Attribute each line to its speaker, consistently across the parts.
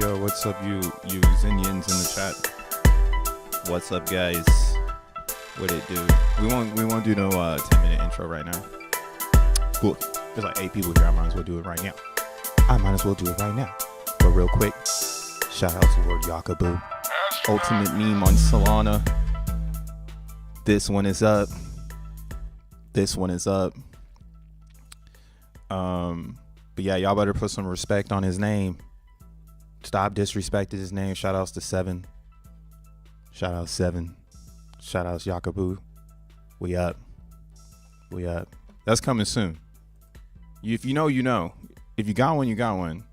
Speaker 1: Yo, what's up, you Xenians in the chat? What's up, guys? What it do? We won't do no 10-minute intro right now. Cool. There's like 8 people here. I might as well do it right now. But real quick, shout out to Lord Yakabu. Ultimate meme on Solana. This one is up. But yeah, y'all better put some respect on his name. Stop disrespecting his name. Shout outs to Seven. Shout outs Yakabu. We up. That's coming soon. If you know, you know. If you got one, you got one.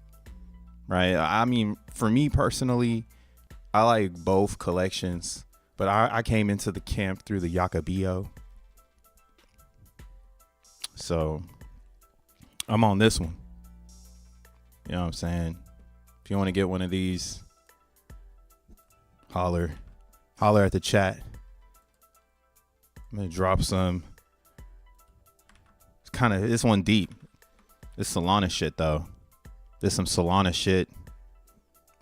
Speaker 1: Right? I mean, for me personally, I like both collections. But I came into the camp through the Yakabio. So I'm on this one. You know what I'm saying? If you want to get one of these, holler at the chat. I'm gonna drop some. This one deep. This Solana shit though. There's some Solana shit.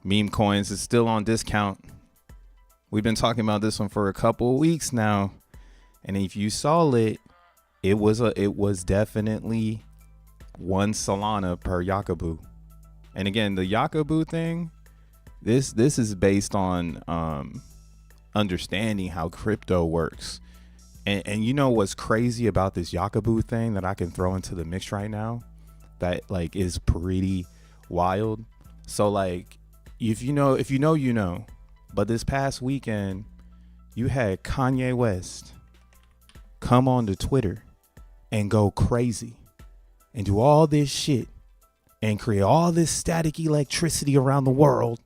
Speaker 1: Meme coins is still on discount. We've been talking about this one for a couple of weeks now, and if you saw it, it was definitely 1 Solana per Yakabu. And again, the Yakabu thing, this is based on understanding how crypto works. And you know what's crazy about this Yakabu thing that I can throw into the mix right now that like is pretty wild. So like if you know, you know. But this past weekend, you had Kanye West come on to Twitter and go crazy and do all this shit and create all this static electricity around the world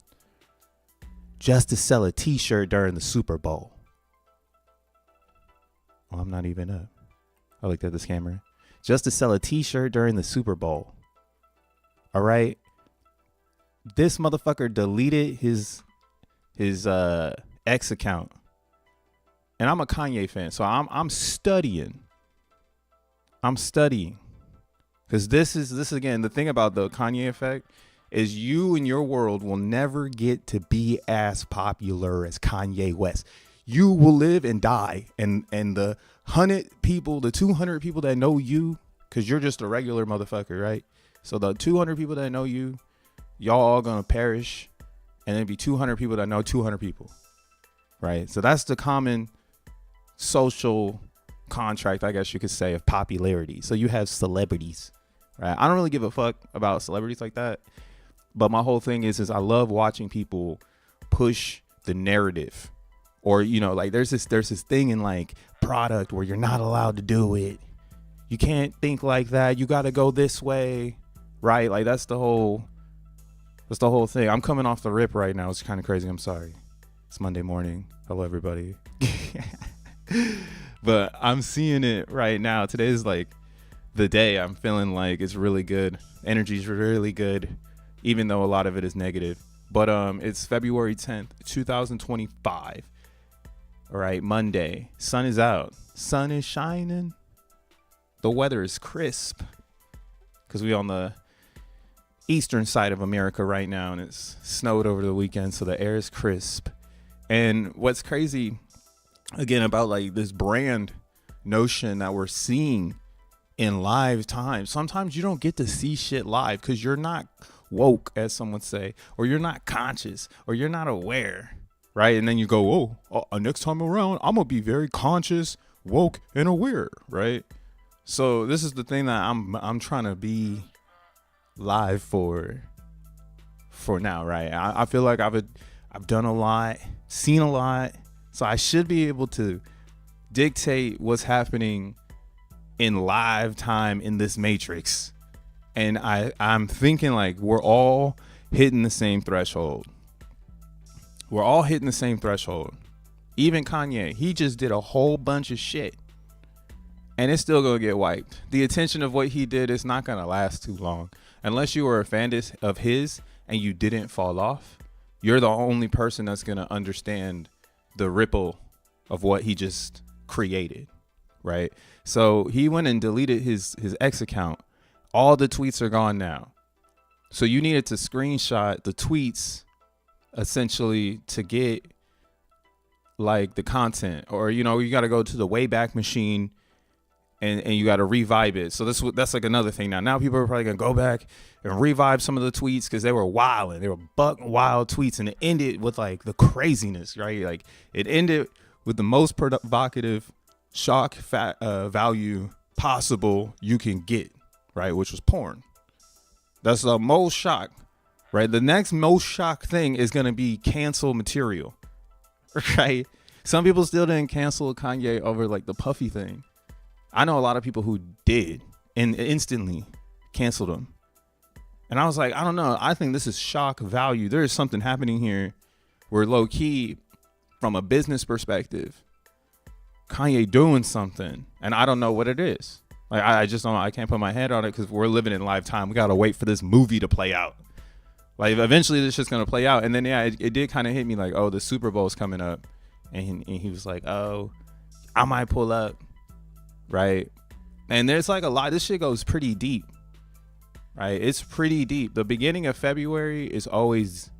Speaker 1: just to sell a t-shirt during the Super Bowl. Well, I'm not even up. I looked at this camera. Just to sell a t-shirt during the Super Bowl. All right. This motherfucker deleted his X account. And I'm a Kanye fan, so I'm studying. I'm studying. Because this is again, the thing about the Kanye effect is you in your world will never get to be as popular as Kanye West. You will live and die. And the 100 people, the 200 people that know you, because you're just a regular motherfucker, right? So the 200 people that know you, y'all all gonna perish. And then be 200 people that know 200 people, right? So that's the common social contract, I guess you could say, of popularity. So you have celebrities, right? I don't really give a fuck about celebrities like that. But my whole thing is I love watching people push the narrative. Or, you know, like there's this thing in like product where you're not allowed to do it. You can't think like that. You got to go this way, right? Like that's the whole thing. I'm coming off the rip right now. It's kind of crazy. I'm sorry. It's Monday morning. Hello, everybody. But I'm seeing it right now. Today is like the day. I'm feeling like it's really good. Energy's really good, even though a lot of it is negative. But it's February 10th, 2025. All right, Monday. Sun is out. Sun is shining. The weather is crisp because we on the eastern side of America right now, and it's snowed over the weekend, so the air is crisp. And what's crazy again about like this brand notion that we're seeing in live time, sometimes you don't get to see shit live because you're not woke, as some would say, or you're not conscious, or you're not aware, right? And then you go, next time around I'm gonna be very conscious, woke, and aware, right? So this is the thing that I'm trying to be live for now, right? I feel like I've done a lot, seen a lot, so I should be able to dictate what's happening in live time in this matrix. And I'm thinking like we're all hitting the same threshold. We're all hitting the same threshold. Even Kanye, he just did a whole bunch of shit. And it's still gonna get wiped. The attention of what he did is not gonna last too long. Unless you were a fan of his and you didn't fall off, you're the only person that's gonna understand the ripple of what he just created, right? So he went and deleted his X account. All the tweets are gone now. So you needed to screenshot the tweets essentially to get like the content, or, you know, you got to go to the Wayback Machine and you got to revive it. So that's like another thing now. Now people are probably going to go back and revive some of the tweets because they were wild and they were buck wild tweets, and it ended with like the craziness, right? Like it ended with the most provocative shock value possible you can get, right? Which was porn. That's the most shock, right? The next most shock thing is going to be cancel material, right? Some people still didn't cancel Kanye over like the Puffy thing. I know a lot of people who did and instantly canceled him. And I was like, I don't know. I think this is shock value. There is something happening here where low key, from a business perspective, Kanye doing something, and I don't know what it is. Like I just don't. I can't put my head on it because we're living in live time. We gotta wait for this movie to play out. Like eventually, this shit's gonna play out. And then it did kind of hit me like, oh, the Super Bowl's coming up, and he was like, oh, I might pull up, right? And there's like a lot. This shit goes pretty deep, right? It's pretty deep. The beginning of February is always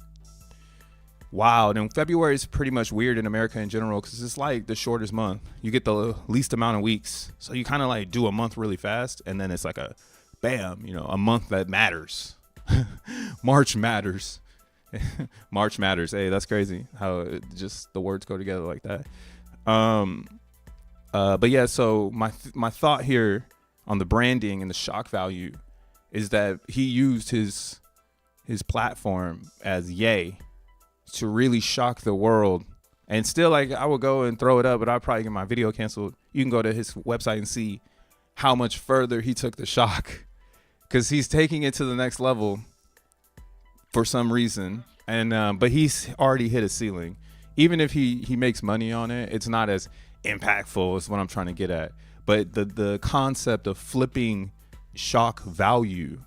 Speaker 1: wild, and February is pretty much weird in America in general because it's like the shortest month. You get the least amount of weeks, so you kind of like do a month really fast, and then it's like a bam, you know, a month that matters. March matters. March matters. Hey, that's crazy how just the words go together like that. But yeah, so my thought here on the branding and the shock value is that he used his platform as Ye to really shock the world. And still, like, I would go and throw it up, but I'd probably get my video canceled. You can go to his website and see how much further he took the shock because he's taking it to the next level for some reason, and but he's already hit a ceiling. Even if he makes money on it, it's not as impactful is what I'm trying to get at. But the concept of flipping shock value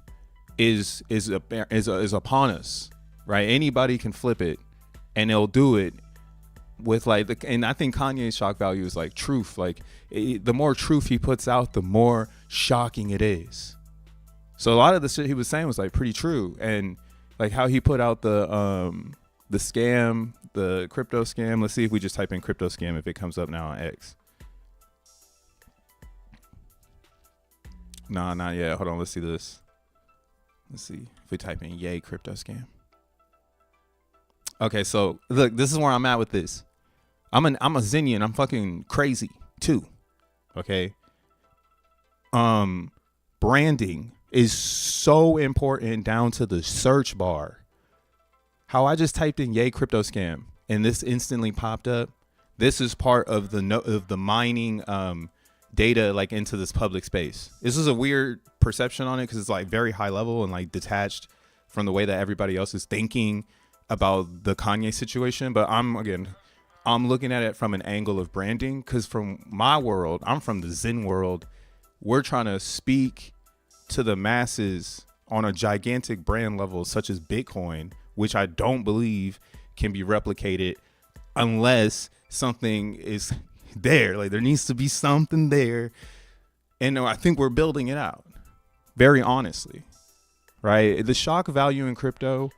Speaker 1: is upon us, right? Anybody can flip it, and they'll do it with like and I think Kanye's shock value is like truth. Like the more truth he puts out, the more shocking it is. So a lot of the shit he was saying was like pretty true, and like how he put out the scam, the crypto scam. Let's see if we just type in crypto scam if it comes up now on X. Nah, not yet. Hold on, let's see this. Let's see if we type in yay crypto scam. Okay, so look, this is where I'm at with this. I'm a Zenian. I'm fucking crazy too. Okay. Branding is so important down to the search bar. How I just typed in yay crypto scam and this instantly popped up. This is part of the mining data like into this public space. This is a weird perception on it because it's like very high level and like detached from the way that everybody else is thinking about the Kanye situation. But I'm looking at it from an angle of branding, because from my world, I'm from the Zen world. We're trying to speak to the masses on a gigantic brand level, such as Bitcoin, which I don't believe can be replicated unless something is there. Like there needs to be something there. And I think we're building it out, very honestly, right? The shock value in crypto,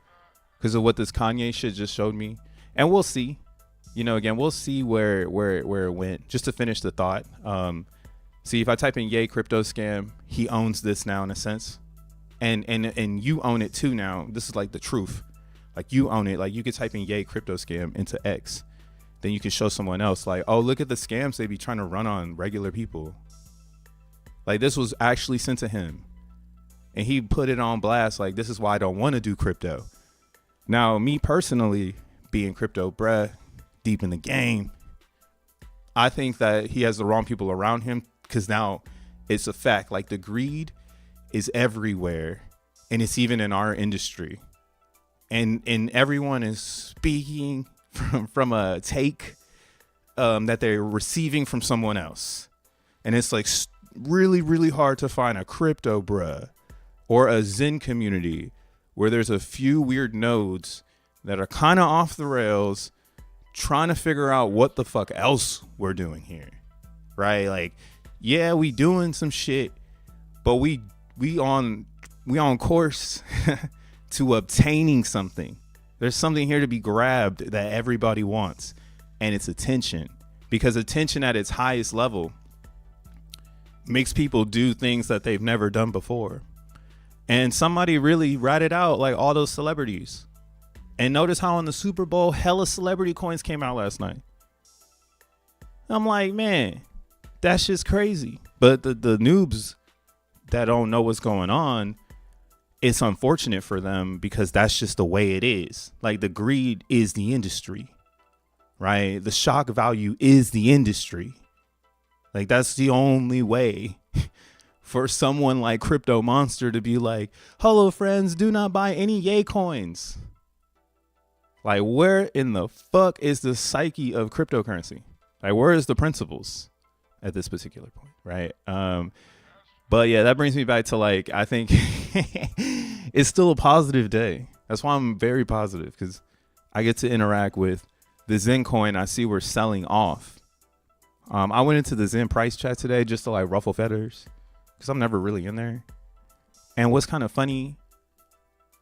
Speaker 1: because of what this Kanye shit just showed me. And we'll see, again, we'll see where it went. Just to finish the thought. See, if I type in yay crypto scam, he owns this now in a sense. And you own it too now. This is like the truth. Like you own it. Like you could type in yay crypto scam into X. Then you can show someone else like, oh, look at the scams they be trying to run on regular people. Like this was actually sent to him. And he put it on blast. Like, this is why I don't want to do crypto. Now, me personally, being crypto bruh, deep in the game, I think that he has the wrong people around him, because now it's a fact. Like the greed is everywhere, and it's even in our industry. And everyone is speaking from a take that they're receiving from someone else. And it's like really, really hard to find a crypto bruh or a Zen community where there's a few weird nodes that are kind of off the rails trying to figure out what the fuck else we're doing here, right? Like, yeah, we doing some shit, but we on course to obtaining something. There's something here to be grabbed that everybody wants, and it's attention, because attention at its highest level makes people do things that they've never done before. And somebody really ratted out like all those celebrities. And notice how in the Super Bowl, hella celebrity coins came out last night. I'm like, man, that shit's crazy. But the noobs that don't know what's going on, it's unfortunate for them, because that's just the way it is. Like the greed is the industry, right? The shock value is the industry. Like that's the only way for someone like Crypto Monster to be like, hello friends, do not buy any yay coins. Like, where in the fuck is the psyche of cryptocurrency? Like, where is the principles at this particular point, right? But yeah, that brings me back to like, I think it's still a positive day. That's why I'm very positive, because I get to interact with the Zen coin. I see we're selling off. I went into the Zen price chat today just to like ruffle feathers, because I'm never really in there. And what's kind of funny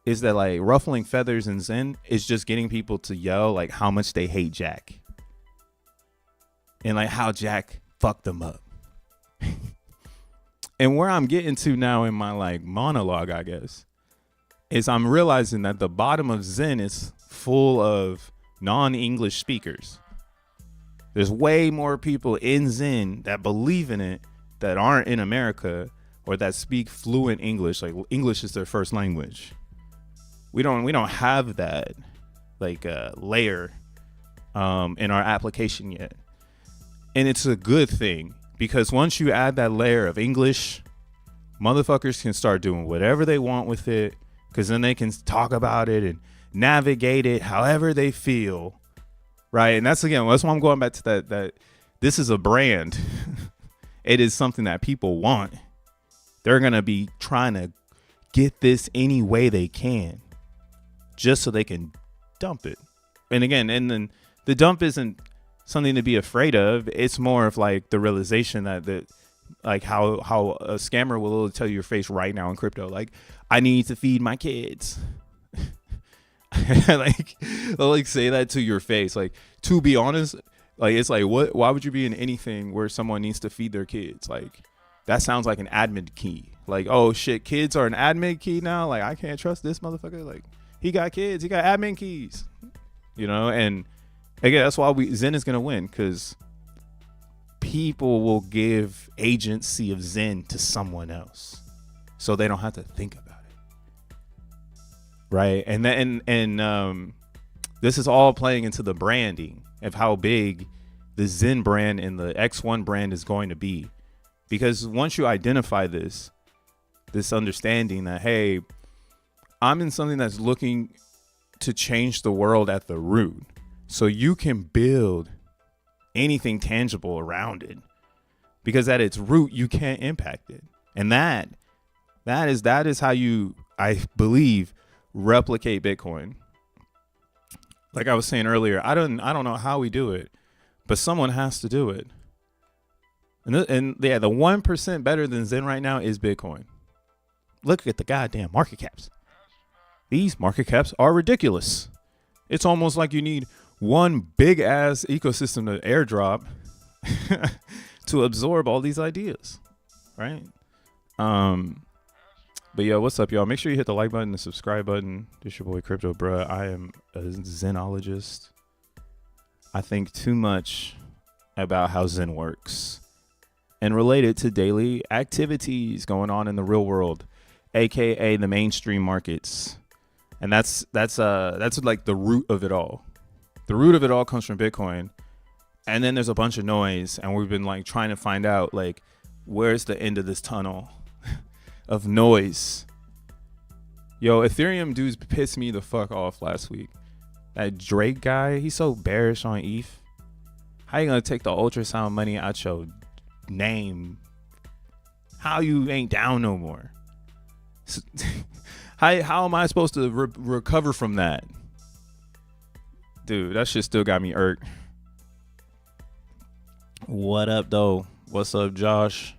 Speaker 1: is that like ruffling feathers in Zen is just getting people to yell like how much they hate Jack. And like how Jack fucked them up. And where I'm getting to now in my like monologue, I guess, is I'm realizing that the bottom of Zen is full of non-English speakers. There's way more people in Zen that believe in it that aren't in America or that speak fluent English. Like English is their first language. We don't have that like layer in our application yet. And it's a good thing, because once you add that layer of English, motherfuckers can start doing whatever they want with it, because then they can talk about it and navigate it however they feel, right? And that's why I'm going back to that this is a brand. It is something that people want. They're going to be trying to get this any way they can just so they can dump it. And again, and then the dump isn't something to be afraid of. It's more of like the realization that like how a scammer will tell you your face right now in crypto. Like, I need to feed my kids. Like, they'll like say that to your face. Like, to be honest, like, it's like, why would you be in anything where someone needs to feed their kids? Like, that sounds like an admin key. Like, oh shit, kids are an admin key now. Like, I can't trust this motherfucker. Like, he got kids, he got admin keys, you know? And again, that's why XEN is going to win, because people will give agency of XEN to someone else so they don't have to think about it. Right. And then, this is all playing into the branding of how big the XEN brand and the X1 brand is going to be. Because once you identify this understanding that, hey, I'm in something that's looking to change the world at the root, so you can build anything tangible around it, because at its root, you can't impact it. And that is how you, I believe, replicate Bitcoin. Like I was saying earlier, I don't know how we do it, but someone has to do it. And the 1% better than XEN right now is Bitcoin. Look at the goddamn market caps. These market caps are ridiculous. It's almost like you need one big ass ecosystem to airdrop to absorb all these ideas, right? But yo, what's up, y'all? Make sure you hit the like button, the subscribe button. This your boy Crypto Bruh. I am a Xenologist. I think too much about how XEN works and relate it to daily activities going on in the real world, aka the mainstream markets. And that's like the root of it all. The root of it all comes from Bitcoin. And then there's a bunch of noise, and we've been like trying to find out, like, where's the end of this tunnel of noise. Yo, Ethereum dudes pissed me the fuck off last week. That Drake guy, he's so bearish on ETH. How you gonna take the ultrasound money out your name? How you ain't down no more? How am I supposed to recover from that? Dude, that shit still got me irked. What up, though? What's up, Josh?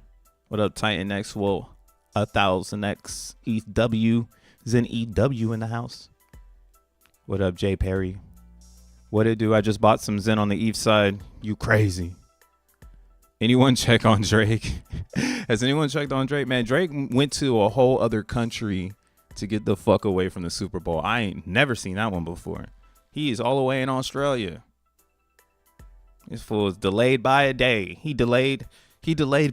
Speaker 1: What up, Titan X? Well, 1000X ETHW, XEN EW in the house. What up, Jay Perry? What it do? I just bought some XEN on the ETH side. You crazy? Anyone check on Drake? Has anyone checked on Drake? Man, Drake went to a whole other country to get the fuck away from the Super Bowl. I ain't never seen that one before. He is all the way in Australia. This fool is delayed by a day. He delayed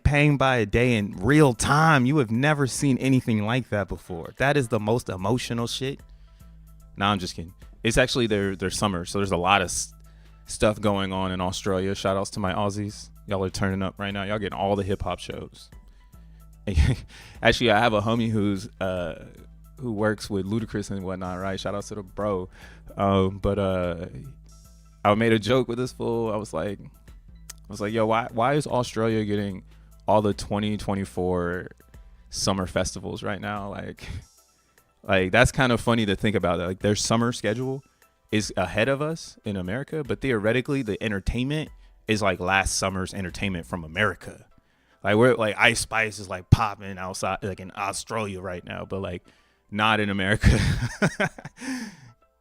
Speaker 1: paying by a day in real time. You have never seen anything like that before. That is the most emotional shit. Nah, I'm just kidding. It's actually their summer, so there's a lot of stuff going on in Australia. Shout outs to my Aussies. Y'all are turning up right now. Y'all getting all the hip hop shows. Actually, I have a homie who works with Ludacris and whatnot, right? Shout outs to the bro. I made a joke with this fool. I was like, yo, why is Australia getting all the 2024 summer festivals right now? Like that's kind of funny to think about. Like, their summer schedule is ahead of us in America, but theoretically the entertainment is like last summer's entertainment from America. Like, we're like Ice Spice is like popping outside, like in Australia right now, but like not in America.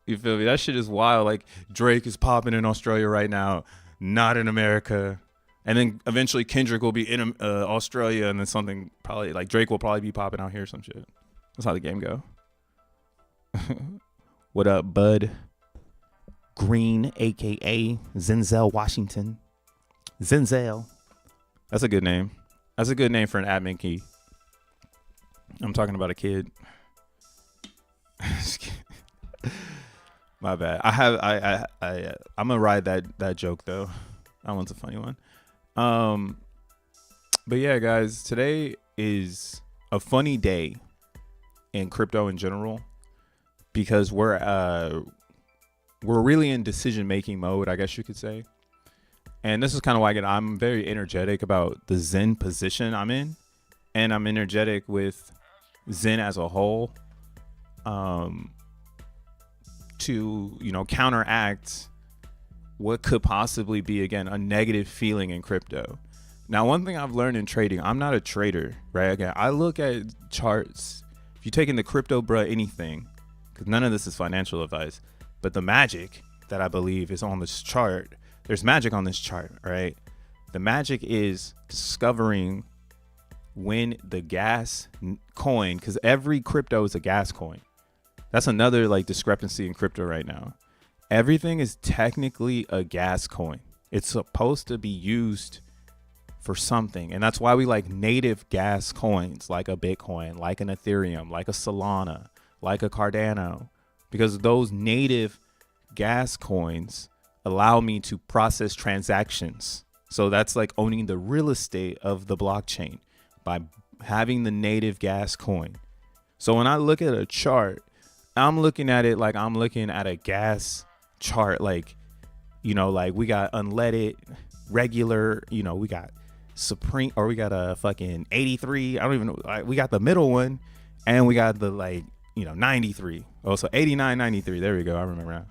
Speaker 1: You feel me? That shit is wild. Like, Drake is popping in Australia right now, not in America. And then eventually Kendrick will be in Australia, and then something probably like Drake will probably be popping out here or some shit. That's how the game go. What up, Bud Green, aka Zenzel Washington? Zenzel. That's a good name. That's a good name for an admin key. I'm talking about a kid. My bad. I'm gonna ride that joke though. That one's a funny one. But yeah, guys, today is a funny day in crypto in general, because we're really in decision making mode, I guess you could say. And this is kind of why I'm very energetic about the XEN position I'm in, and I'm energetic with XEN as a whole, to, you know, counteract what could possibly be, again, a negative feeling in crypto. Now, one thing I've learned in trading, I'm not a trader, right? Again, I look at charts. If you take in the crypto, bruh, anything, because none of this is financial advice, but the magic that I believe is on this chart, there's magic on this chart, right? The magic is discovering when the gas coin, because every crypto is a gas coin. That's another like discrepancy in crypto right now. Everything is technically a gas coin. It's supposed to be used for something. And that's why we like native gas coins, like a Bitcoin, like an Ethereum, like a Solana, like a Cardano, because those native gas coins allow me to process transactions. So that's like owning the real estate of the blockchain by having the native gas coin. So when I look at a chart, I'm looking at it like I'm looking at a gas chart, like, you know, like we got unleaded, regular, you know, we got supreme, or we got a fucking 83. I don't even know. Like, we got the middle one, and we got the, like, you know, 93. Oh, so 89, 93. There we go. I remember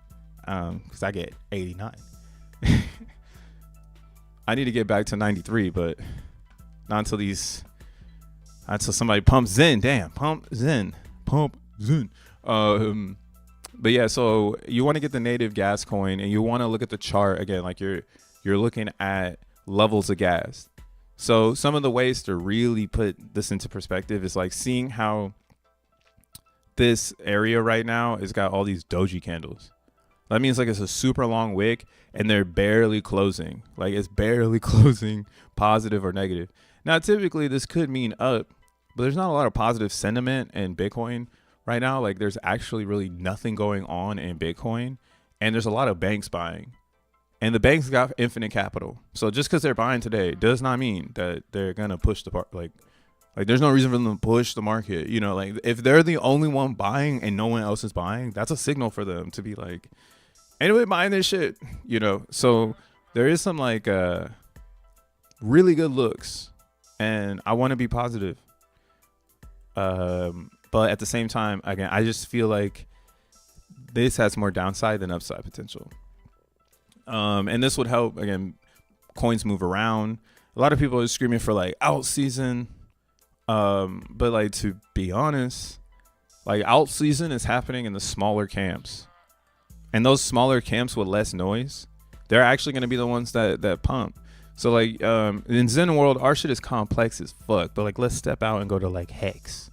Speaker 1: now. Because I get 89. I need to get back to 93, but not until somebody pumps XEN. Damn, pump XEN. But yeah, so you want to get the native gas coin, and you want to look at the chart again, like you're looking at levels of gas. So some of the ways to really put this into perspective is like seeing how this area right now has got all these doji candles. That means like it's a super long wick and they're barely closing. Like it's barely closing positive or negative. Now, typically this could mean up, but there's not a lot of positive sentiment in Bitcoin right now. Like there's actually really nothing going on in Bitcoin, and there's a lot of banks buying, and the banks got infinite capital. So just because they're buying today does not mean that they're going to push the part. Like there's no reason for them to push the market. You know, like if they're the only one buying and no one else is buying, that's a signal for them to be like, anyway, buying this shit, you know? So there is some like really good looks, and I want to be positive. But at the same time, again, I just feel like this has more downside than upside potential. And this would help, again, coins move around. A lot of people are screaming for like out season. But like, to be honest, like out season is happening in the smaller camps, and those smaller camps with less noise, they're actually going to be the ones that pump. So like, in XEN world, our shit is complex as fuck, but like, let's step out and go to like Hex.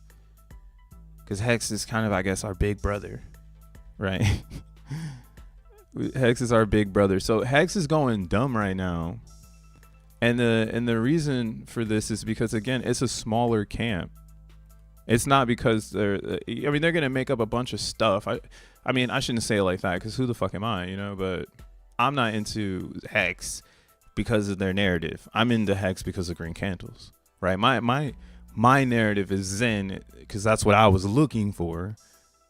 Speaker 1: Cause Hex is kind of, I guess, our big brother, right? Hex is our big brother. So Hex is going dumb right now. And the reason for this is because, again, it's a smaller camp. It's not because they're going to make up a bunch of stuff. I mean, I shouldn't say it like that, because who the fuck am I, you know? But I'm not into Hex because of their narrative. I'm into Hex because of green candles, right? My narrative is XEN because that's what I was looking for.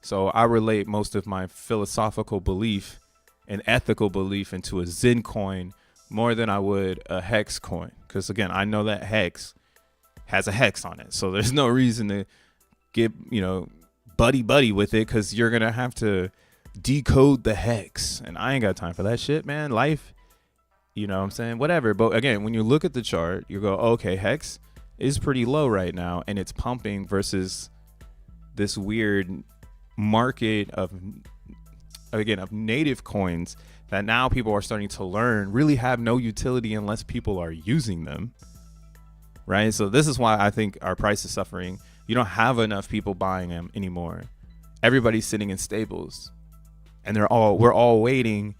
Speaker 1: So I relate most of my philosophical belief and ethical belief into a XEN coin more than I would a Hex coin, because again, I know that Hex has a Hex on it, so there's no reason to get, you know, buddy with it, because you're gonna have to decode the Hex, and I ain't got time for that shit, man. Life, you know what I'm saying, whatever. But again, when you look at the chart, you go, okay, Hex is pretty low right now, and it's pumping versus this weird market of native coins that now people are starting to learn really have no utility unless people are using them, right? So this is why I think our price is suffering. You don't have enough people buying them anymore. Everybody's sitting in stables, and we're all waiting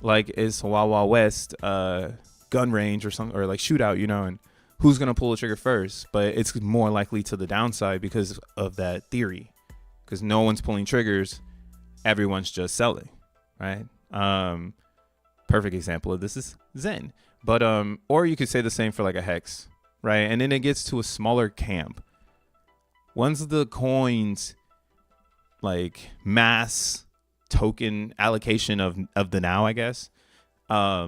Speaker 1: like it's Wild Wild West gun range or something, or like shootout, you know, and who's gonna pull the trigger first. But it's more likely to the downside because of that theory, because no one's pulling triggers, everyone's just selling, right? Perfect example of this is XEN. But or you could say the same for like a Hex, right? And then it gets to a smaller camp. once the coins like mass token allocation of the now, I guess,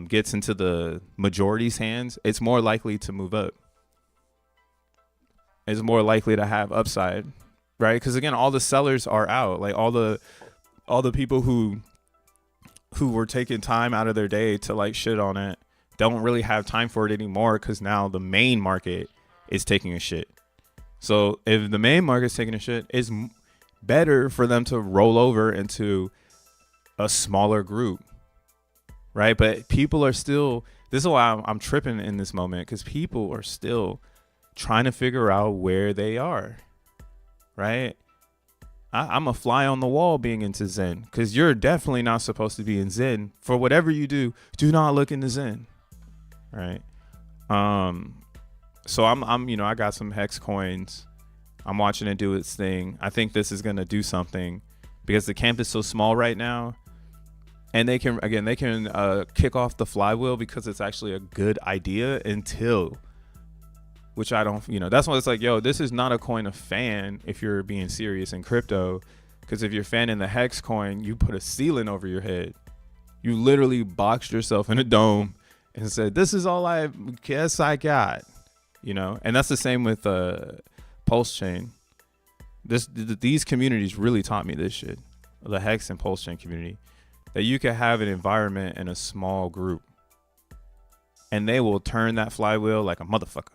Speaker 1: gets into the majority's hands, it's more likely to move up. It's more likely to have upside, right? Because again, all the sellers are out. Like all the people who were taking time out of their day to like shit on it don't really have time for it anymore, because now the main market is taking a shit. So if the main market's taking a shit, it's better for them to roll over into a smaller group, right? But people are still, this is why I'm tripping in this moment, because people are still trying to figure out where they are, right? I'm a fly on the wall being into Zen, because you're definitely not supposed to be in Zen. For whatever you do not look into Zen, right? So I'm I got some Hex coins. I'm watching it do its thing. I think this is gonna do something because the camp is so small right now, and they can kick off the flywheel because it's actually a good idea until, which I don't, that's why it's like, yo, this is not a coin to fan if you're being serious in crypto, because if you're fanning the Hex coin, you put a ceiling over your head. You literally boxed yourself in a dome and said, this is all I guess I got, and that's the same with Pulse Chain. These communities really taught me this shit, the Hex and Pulse Chain community, that you can have an environment in a small group and they will turn that flywheel like a motherfucker.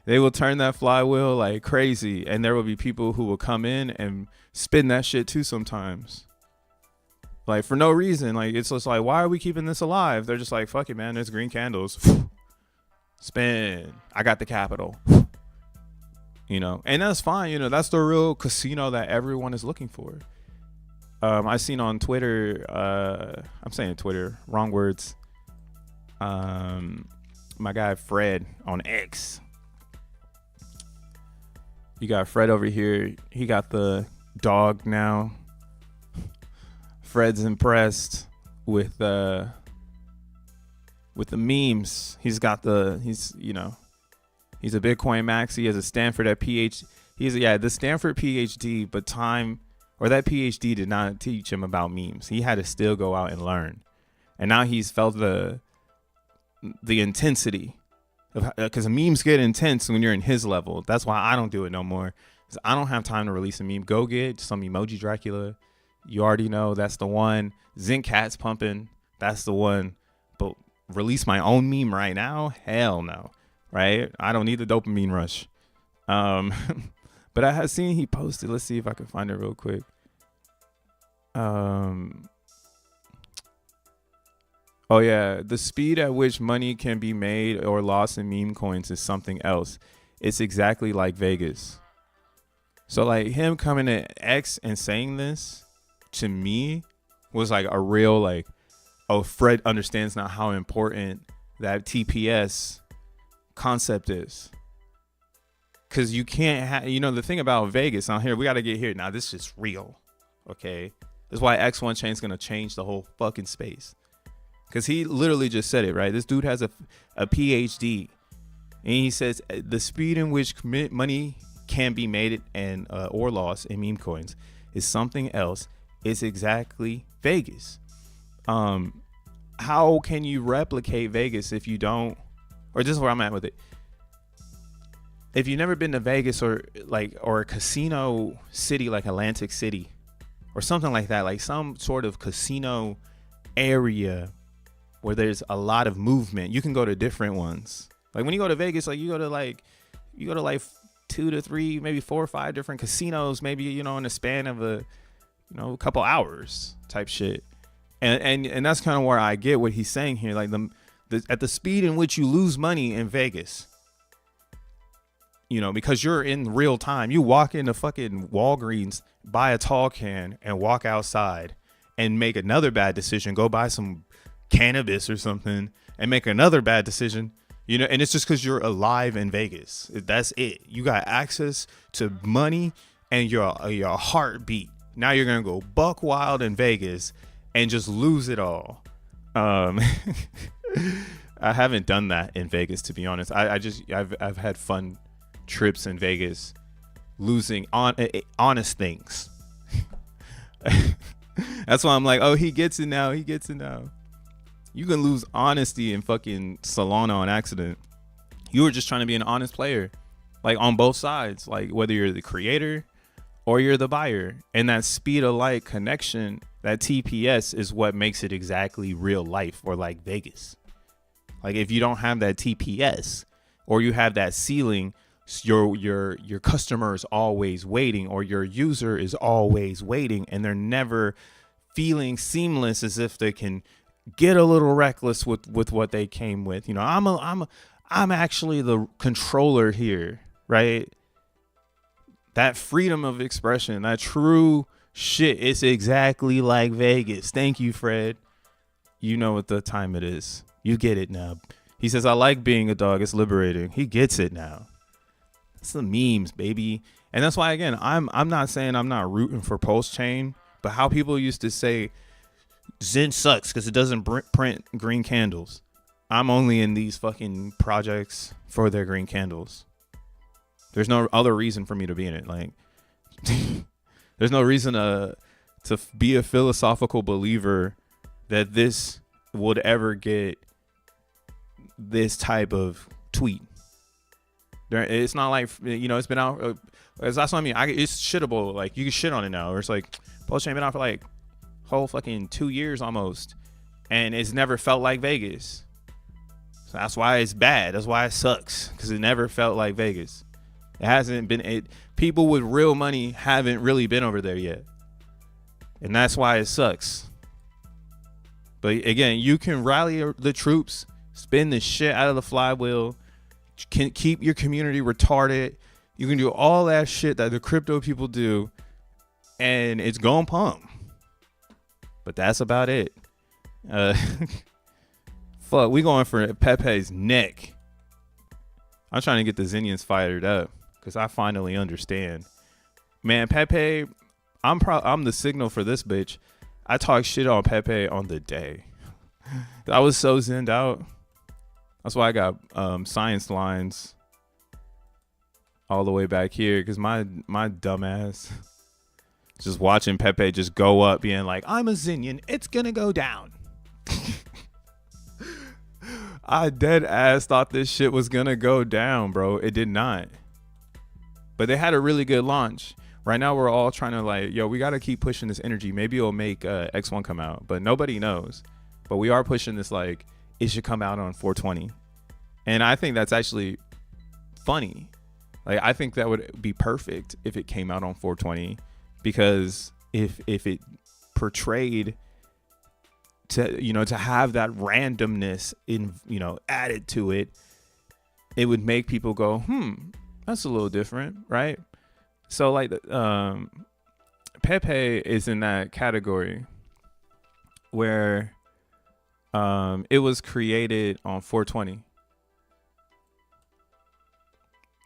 Speaker 1: They will turn that flywheel like crazy, and there will be people who will come in and spin that shit too sometimes, like for no reason. Like it's just like, why are we keeping this alive? They're just like, fuck it, man, there's green candles. Spin, I got the capital. And that's fine. That's the real casino that everyone is looking for. I seen on Twitter, I'm saying Twitter, wrong words. My guy Fred on X. You got Fred over here. He got the dog now. Fred's impressed with the memes. He's a Bitcoin max. He has a Stanford at PhD. The Stanford PhD, but that PhD did not teach him about memes. He had to still go out and learn. And now he's felt the intensity, because memes get intense when you're in his level. That's why I don't do it no more, because I don't have time to release a meme. Go get some emoji Dracula. You already know that's the one. Zen Cat's pumping. That's the one. But release my own meme right now? Hell no. Right? I don't need the dopamine rush. But I had seen he posted. Let's see if I can find it real quick. Oh yeah, the speed at which money can be made or lost in meme coins is something else. It's exactly like Vegas. So like him coming to X and saying this to me was like a real like, oh, Fred understands now how important that TPS concept is. Cause you can't have, the thing about Vegas on here, we got to get here. Now this is real. Okay. That's why X1 chain is going to change the whole fucking space. Because he literally just said it, right? This dude has a PhD. And he says the speed in which money can be made and or lost in meme coins is something else. It's exactly Vegas. How can you replicate Vegas if you don't, or this is where I'm at with it. If you've never been to Vegas or a casino city like Atlantic City or something like that, like some sort of casino area where there's a lot of movement, you can go to different ones. Like when you go to Vegas, like you go to like 2 to 3, maybe 4 or 5 different casinos, maybe, in the span of a couple hours type shit. And that's kind of where I get what he's saying here. Like at the speed in which you lose money in Vegas, because you're in real time. You walk into fucking Walgreens, buy a tall can and walk outside and make another bad decision, go buy some cannabis or something and make another bad decision, and it's just because you're alive in Vegas. That's it. You got access to money and your heartbeat. Now you're going to go buck wild in Vegas and just lose it all. I haven't done that in Vegas, to be honest. I've had fun trips in Vegas, losing honest things. That's why I'm like, oh, he gets it now. He gets it now. You can lose honesty in fucking Solana on accident. You were just trying to be an honest player, like on both sides, like whether you're the creator or you're the buyer. And that speed of light connection, that TPS, is what makes it exactly real life, or like Vegas. Like if you don't have that TPS, or you have that ceiling, your customer is always waiting, or your user is always waiting, and they're never feeling seamless, as if they can get a little reckless with what they came with. You know, I'm actually the controller here, right? That freedom of expression, that true shit, it's exactly like Vegas. Thank you, Fred. You know what the time it is. You get it now. He says, I like being a dog. It's liberating. He gets it now. It's the memes, baby. And that's why, again, I'm not saying I'm not rooting for Pulse Chain, but how people used to say Zen sucks because it doesn't print green candles. I'm only in these fucking projects for their green candles. There's no other reason for me to be in it. Like, there's no reason to be a philosophical believer that this would ever get this type of tweet. It's not like, you know, it's been out. That's what I mean. It's shittable. Like, you can shit on it now. Or it's like, Pulse Chain been out for like whole fucking 2 years almost, and it's never felt like Vegas. So that's why it's bad. That's why it sucks, because it never felt like Vegas. It hasn't been. People with real money haven't really been over there yet, and that's why it sucks. But again, you can rally the troops, spin the shit out of the flywheel, can keep your community retarded. You can do all that shit that the crypto people do, and it's gonna pump. But that's about it. Fuck, we going for Pepe's neck. I'm trying to get the Zenians fired up because I finally understand. Man, Pepe, I'm the signal for this bitch. I talk shit on Pepe on the day. I was so zenned out. That's why I got science lines all the way back here, because my dumbass just watching Pepe just go up being like, I'm a Zenian, it's gonna go down. I dead ass thought this shit was gonna go down, bro. It did not. But they had a really good launch. Right now we're all trying to like, yo, we gotta keep pushing this energy. Maybe it'll make X1 come out, but nobody knows. But we are pushing this like it should come out on 420. And I think that's actually funny. Like, I think that would be perfect if it came out on 420, because if it portrayed to, you know, to have that randomness in, you know, added to it, it would make people go, that's a little different, right? So like Pepe is in that category where it was created on 420.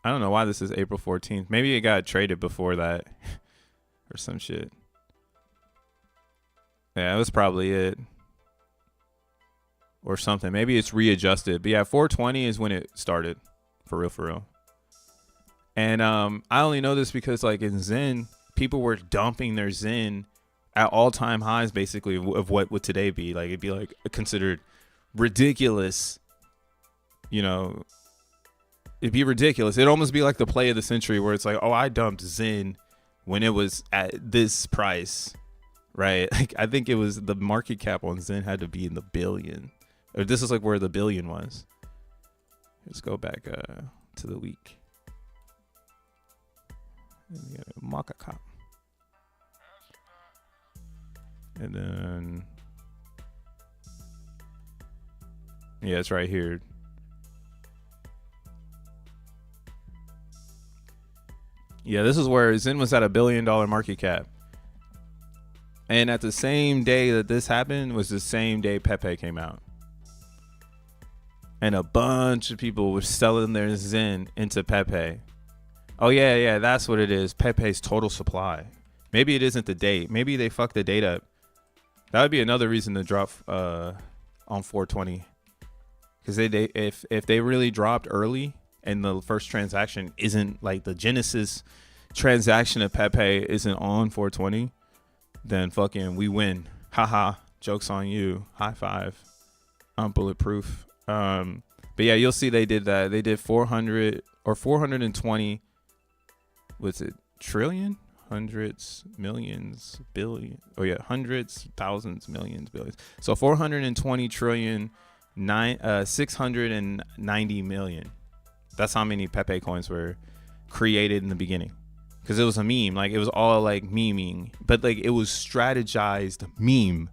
Speaker 1: I don't know why this is April 14th. Maybe it got traded before that or some shit. Yeah, that was probably it. Or something. Maybe it's readjusted. But yeah, 420 is when it started. For real, for real. And I only know this because like in Zen, people were dumping their Zen at all-time highs, basically, of what would today be. Like, it'd be like considered ridiculous, you know. It'd be ridiculous. It'd almost be like the play of the century, where it's like, oh, I dumped Zen when it was at this price, right? Like, I think it was the market cap on Zen had to be in the billion. Or this is like where the billion was. Let's go back to the week. Market cap. And then, yeah, it's right here. Yeah, this is where Zen was at $1 billion market cap. And at the same day that this happened was the same day Pepe came out. And a bunch of people were selling their Zen into Pepe. Oh, yeah, that's what it is. Pepe's total supply. Maybe it isn't the date. Maybe they fucked the date up. That would be another reason to drop on 420. Because if they really dropped early and the first transaction isn't like the Genesis transaction of Pepe isn't on 420, then fucking we win. Haha, joke's on you. High five. I'm bulletproof. But yeah, you'll see they did that. They did 400 or 420. What's it? Trillion? Hundreds, millions, billion. Oh yeah, hundreds, thousands, millions, billions. So 420 trillion, 690 million. That's how many Pepe coins were created in the beginning. Because it was a meme. Like, it was all like memeing. But like, it was strategized meme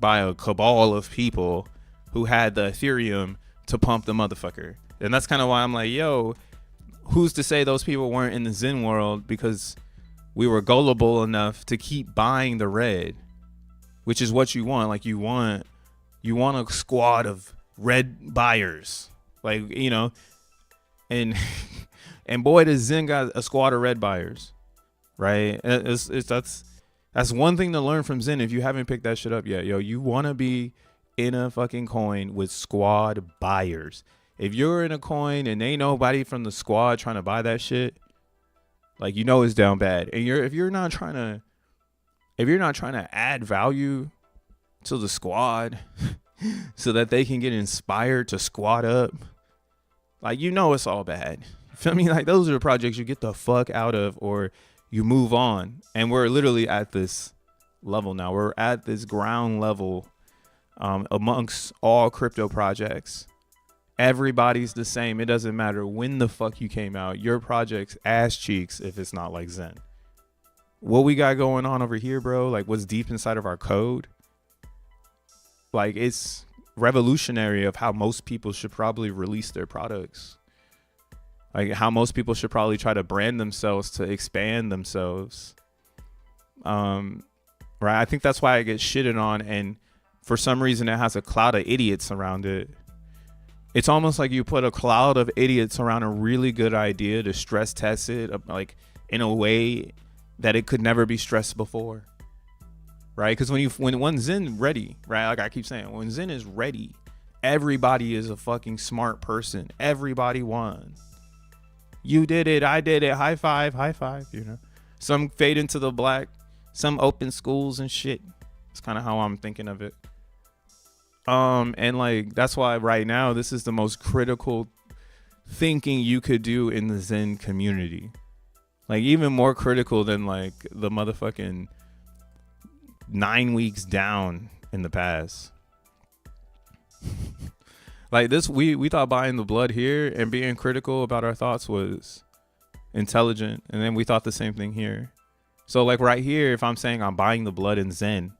Speaker 1: by a cabal of people who had the Ethereum to pump the motherfucker. And that's kind of why I'm like, yo, who's to say those people weren't in the Zen world? Because we were gullible enough to keep buying the red, which is what you want. Like, you want a squad of red buyers, like, you know, and and boy, does Zen got a squad of red buyers, right? That's one thing to learn from Zen. If you haven't picked that shit up yet, yo, you want to be in a fucking coin with squad buyers. If you're in a coin and ain't nobody from the squad trying to buy that shit, like, you know it's down bad. And if you're not trying to add value to the squad so that they can get inspired to squad up, like, you know it's all bad. You feel me? Like, those are the projects you get the fuck out of, or you move on. And we're literally at this level now. We're at this ground level amongst all crypto projects. Everybody's the same. It doesn't matter when the fuck you came out. Your project's ass cheeks if it's not like Zen. What we got going on over here, bro, like what's deep inside of our code, like, it's revolutionary of how most people should probably release their products. Like, how most people should probably try to brand themselves to expand themselves. Right? I think that's why I get shitted on, and for some reason it has a cloud of idiots around it. It's almost like you put a cloud of idiots around a really good idea to stress test it, like, in a way that it could never be stressed before, right? Because when Zen ready, right? Like I keep saying, when Zen is ready, everybody is a fucking smart person. Everybody won. You did it. I did it. High five. High five. You know, some fade into the black, some open schools and shit. It's kind of how I'm thinking of it. And like, that's why right now, this is the most critical thinking you could do in the Zen community. Like, even more critical than like the motherfucking 9 weeks down in the past. Like this, we thought buying the blood here and being critical about our thoughts was intelligent. And then we thought the same thing here. So like right here, if I'm saying I'm buying the blood in Zen,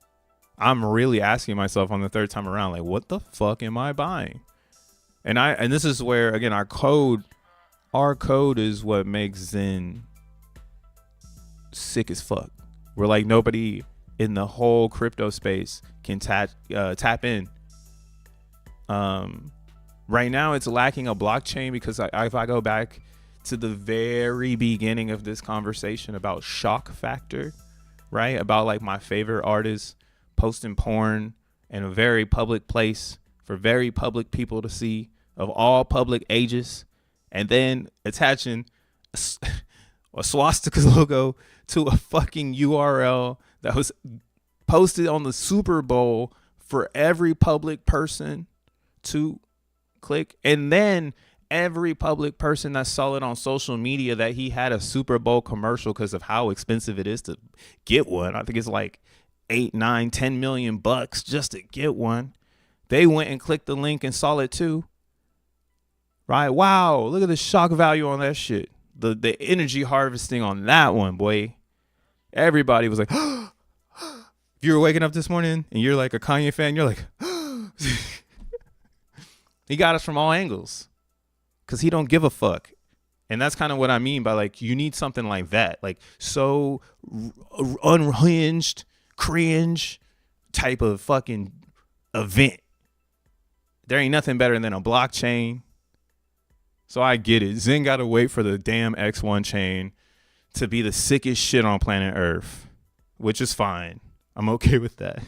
Speaker 1: I'm really asking myself on the third time around, like, what the fuck am I buying? And this is where, again, our code is what makes Zen sick as fuck. We're like, nobody in the whole crypto space can tap in. Right now it's lacking a blockchain, because if I go back to the very beginning of this conversation about shock factor, right? About like my favorite artists posting porn in a very public place for very public people to see, of all public ages, and then attaching a swastika logo to a fucking URL that was posted on the Super Bowl for every public person to click, and then every public person that saw it on social media that he had a Super Bowl commercial because of how expensive it is to get one. I think it's like 8, 9, 10 million bucks just to get one. They went and clicked the link and saw it too. Right? Wow, look at the shock value on that shit. The energy harvesting on that one, boy. Everybody was like, if you were waking up this morning and you're like a Kanye fan, you're like, he got us from all angles because he don't give a fuck. And that's kind of what I mean by, like, you need something like that, like so unhinged, cringe type of fucking event. There ain't nothing better than a blockchain. So I get it. Zen got to wait for the damn X1 chain to be the sickest shit on planet Earth, which is fine. I'm okay with that.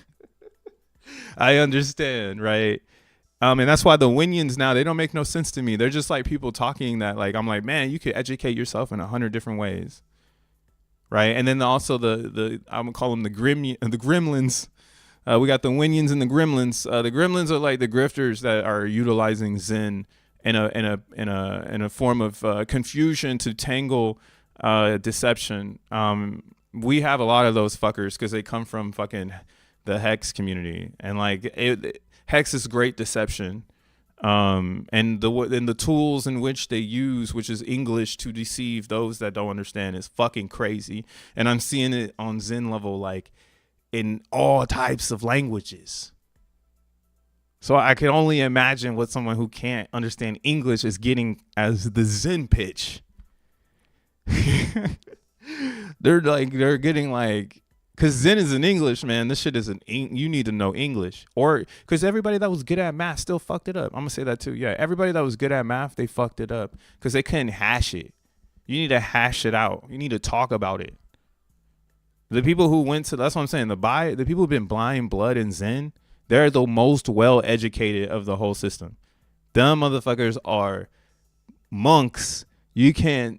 Speaker 1: I understand, right? And that's why the Winions now, they don't make no sense to me. They're just like people talking that like, I'm like, man, you could educate yourself in 100 different ways. Right. And then also I'm gonna call them the gremlins. We got the Winions and the gremlins. The gremlins are like the grifters that are utilizing Zen in a form of confusion to tangle deception. We have a lot of those fuckers because they come from fucking the Hex community, and like Hex is great deception. And the tools in which they use, which is English to deceive those that don't understand, is fucking crazy. And I'm seeing it on Zen level, like in all types of languages. So I can only imagine what someone who can't understand English is getting as the Zen pitch. They're getting like, because Zen is in English, man. This shit is you need to know English. Or because everybody that was good at math still fucked it up. I'm going to say that too. Yeah, everybody that was good at math, they fucked it up because they couldn't hash it. You need to hash it out. You need to talk about it. The people who went to, that's what I'm saying, the people who've been blind blood in Zen, they're the most well-educated of the whole system. Them motherfuckers are monks. You can't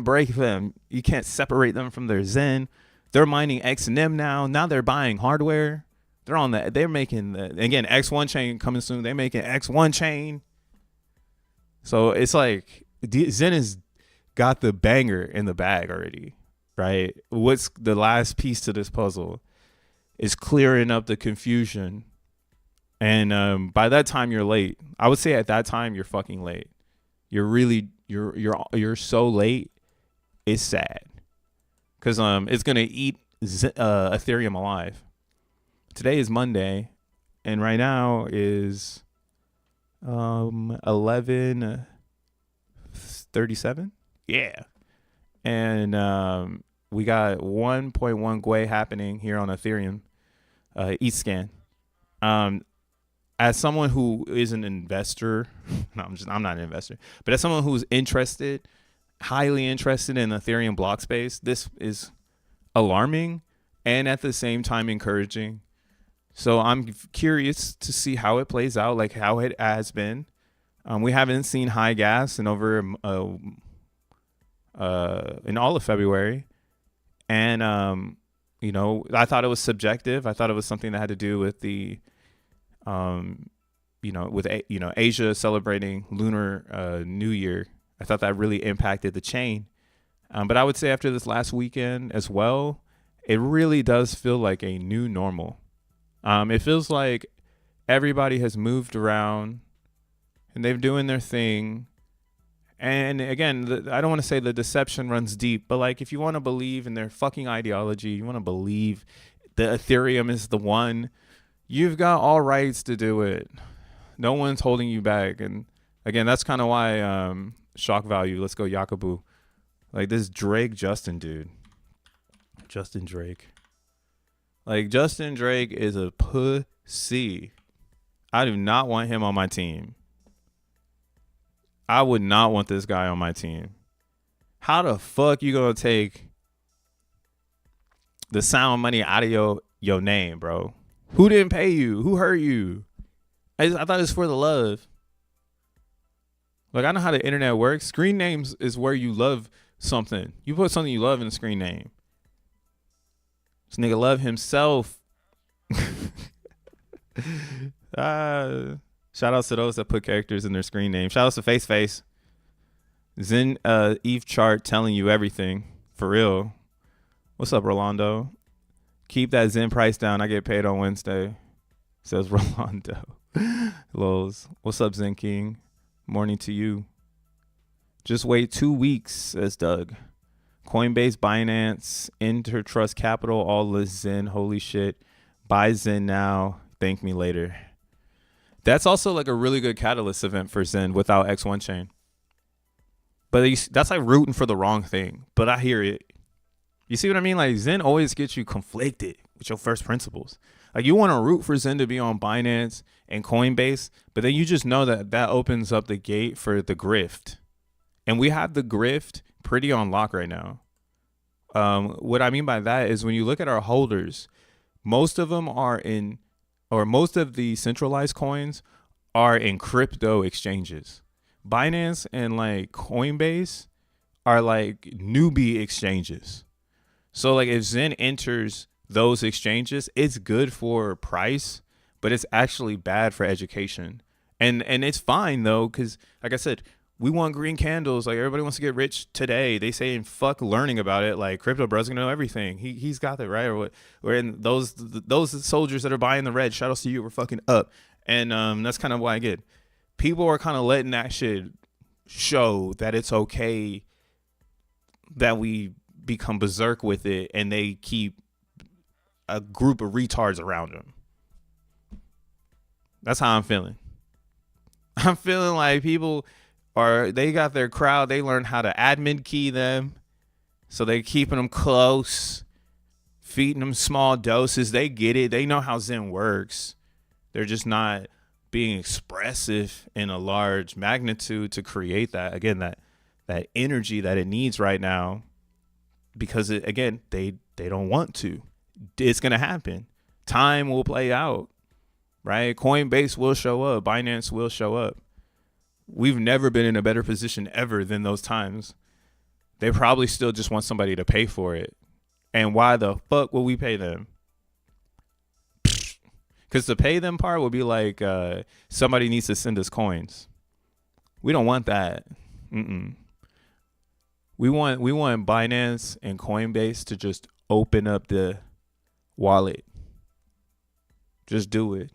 Speaker 1: break them. You can't separate them from their Zen. They're mining XEN now. Now they're buying hardware. They're making again, X1 chain coming soon. They're making X1 chain. So it's like Zen has got the banger in the bag already, right? What's the last piece to this puzzle is clearing up the confusion. And by that time you're late. I would say at that time you're fucking late. You're so late. It's sad. Because it's going to eat Ethereum alive. Today is Monday, and right now is 11:37. Yeah. And we got 1.1 Gwei happening here on Ethereum, XEN. As someone who is an investor, I'm not an investor, but as someone who's highly interested in Ethereum block space, this is alarming and at the same time encouraging. So I'm curious to see how it plays out, like how it has been. We haven't seen high gas in over in all of February, and I thought it was subjective. I thought it was something that had to do with the Asia celebrating Lunar New Year. I thought that really impacted the chain. But I would say after this last weekend as well, it really does feel like a new normal. It feels like everybody has moved around and they're doing their thing. And again, I don't want to say the deception runs deep, but like if you want to believe in their fucking ideology, you want to believe the Ethereum is the one, you've got all rights to do it. No one's holding you back. And again, that's kind of why shock value. Let's go Yakubu. Like this Justin dude. Justin Drake. Like Justin Drake is a pussy. I do not want him on my team. I would not want this guy on my team. How the fuck you gonna take the sound money out of your name, bro? Who didn't pay you? Who hurt you? I thought it was for the love. Like, I know how the internet works. Screen names is where you love something. You put something you love in the screen name. This nigga love himself. Shout outs to those that put characters in their screen name. Shout outs to Face. Zen Eve chart telling you everything. For real. What's up, Rolando? Keep that Zen price down. I get paid on Wednesday. Says Rolando. Lols. What's up, Zen King? Morning to you. Just wait 2 weeks, says Doug. Coinbase, Binance, Intertrust Capital, all this Zen. Holy shit. Buy Zen now. Thank me later. That's also like a really good catalyst event for Zen without X1 chain. But that's like rooting for the wrong thing. But I hear it. You see what I mean? Like Zen always gets you conflicted with your first principles. Like you want to root for Zen to be on Binance and Coinbase, but then you just know that opens up the gate for the grift. And we have the grift pretty on lock right now. What I mean by that is when you look at our holders, most of them are most of the centralized coins are in crypto exchanges. Binance and like Coinbase are like newbie exchanges. So like if Zen enters those exchanges, it's good for price, but it's actually bad for education. And it's fine though, because like I said, we want green candles. Like everybody wants to get rich today. They say fuck learning about it. Like crypto bro's gonna know everything. He's got that right or what? Or in those soldiers that are buying the red. Shout outs to you. We're fucking up. And that's kind of why I get. People are kind of letting that shit show that it's okay that we become berserk with it, and they keep a group of retards around them. That's how I'm feeling. I'm feeling like people they got their crowd. They learned how to admin key them. So they keeping them close, feeding them small doses. They get it. They know how Zen works. They're just not being expressive in a large magnitude to create that, again, that energy that it needs right now, because they don't want to. It's going to happen. Time will play out, right? Coinbase will show up. Binance will show up. We've never been in a better position ever than those times. They probably still just want somebody to pay for it. And why the fuck will we pay them? Because the pay them part will be like somebody needs to send us coins. We don't want that. We want Binance and Coinbase to just open up the wallet. Just do it,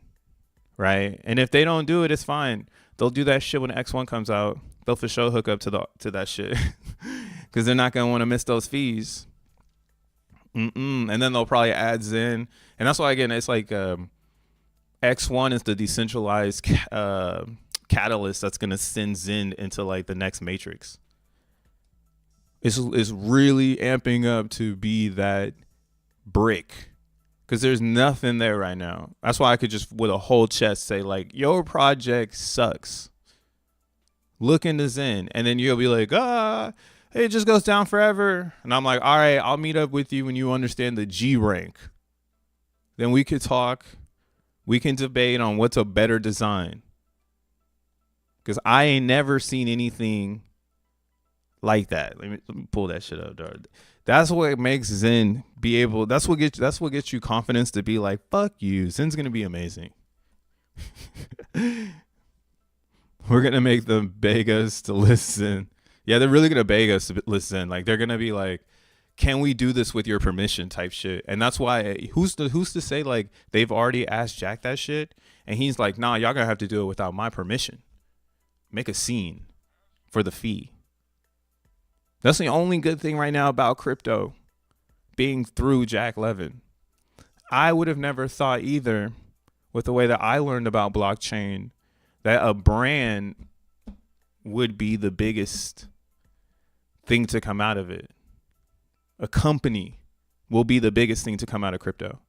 Speaker 1: right? And if they don't do it, it's fine. They'll do that shit when X1 comes out. They'll for sure hook up to that shit because they're not gonna want to miss those fees. And then they'll probably add Zen, and that's why again it's like X1 is the decentralized catalyst that's gonna send Zen into like the next matrix. It's really amping up to be that brick. Because there's nothing there right now. That's why I could just with a whole chest say like, your project sucks. Look into Zen. And then you'll be like, it just goes down forever. And I'm like, all right, I'll meet up with you when you understand the G rank. Then we could talk. We can debate on what's a better design. Because I ain't never seen anything like that. Let me pull that shit up, dog. That's what makes Zen be able. That's what gets you confidence to be like, fuck you. Zen's gonna be amazing. We're gonna make them beg us to listen. Yeah, they're really gonna beg us to listen. Like they're gonna be like, can we do this with your permission type shit? And that's why who's to say like they've already asked Jack that shit, and he's like, nah, y'all gonna have to do it without my permission. Make a scene for the fee. That's the only good thing right now about crypto being through Jack Levin. I would have never thought either, with the way that I learned about blockchain, that a brand would be the biggest thing to come out of it. A company will be the biggest thing to come out of crypto.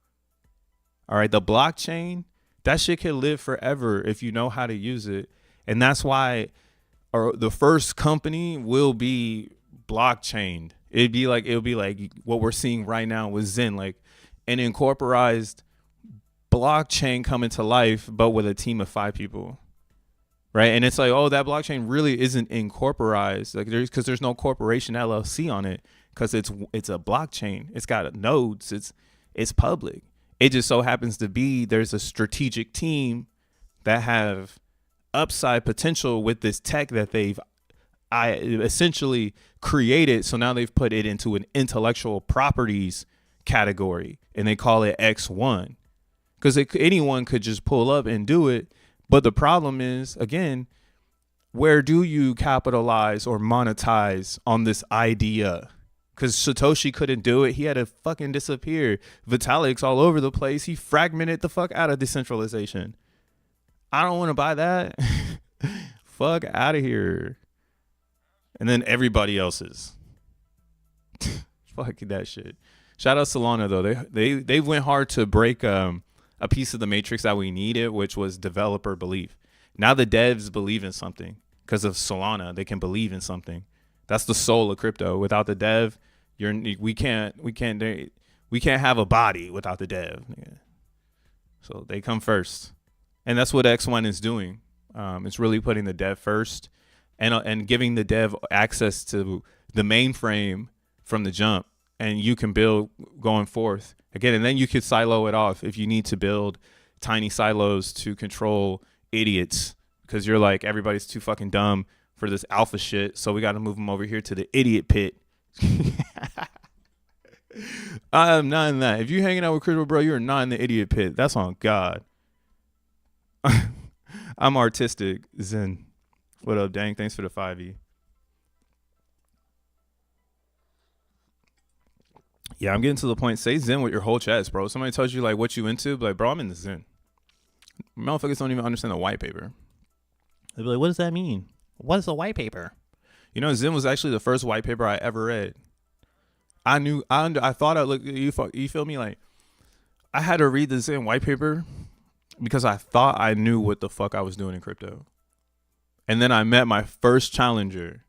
Speaker 1: All right, the blockchain, that shit can live forever if you know how to use it. And that's why the first company will be blockchain. It'll be like what we're seeing right now with Zen, like an incorporated blockchain coming to life, but with a team of 5 people, right? And it's like, oh, that blockchain really isn't incorporated, like there's no corporation LLC on it, because it's a blockchain. It's got nodes. It's public. It just so happens to be there's a strategic team that have upside potential with this tech that they've essentially created. So now they've put it into an intellectual properties category, and they call it X1, because anyone could just pull up and do it. But the problem is, again, where do you capitalize or monetize on this idea? Because Satoshi couldn't do it. He had to fucking disappear. Vitalik's all over the place. He fragmented the fuck out of decentralization. I don't want to buy that. Fuck out of here. And then everybody else's. Fuck that shit. Shout out Solana though. They went hard to break a piece of the matrix that we needed, which was developer belief. Now the devs believe in something because of Solana. They can believe in something. That's the soul of crypto. Without the dev, we can't have a body without the dev. So they come first, and that's what X1 is doing. It's really putting the dev first and giving the dev access to the mainframe from the jump, and you can build going forth again, and then you could silo it off if you need to build tiny silos to control idiots, because you're like, everybody's too fucking dumb for this alpha shit, so we got to move them over here to the idiot pit. I am not in that. If you're hanging out with Crypto Bro, you're not in the idiot pit. That's on God. I'm artistic. Zen. What up, dang? Thanks for the 5e. Yeah, I'm getting to the point. Say Zen with your whole chest, bro. Somebody tells you like what you into, like, bro, I'm in the Zen. Motherfuckers don't even understand the white paper. They'll be like, what does that mean? What is a white paper? You know, Zen was actually the first white paper I ever read. I thought I looked, you feel me? Like, I had to read the Zen white paper because I thought I knew what the fuck I was doing in crypto. And then I met my first challenger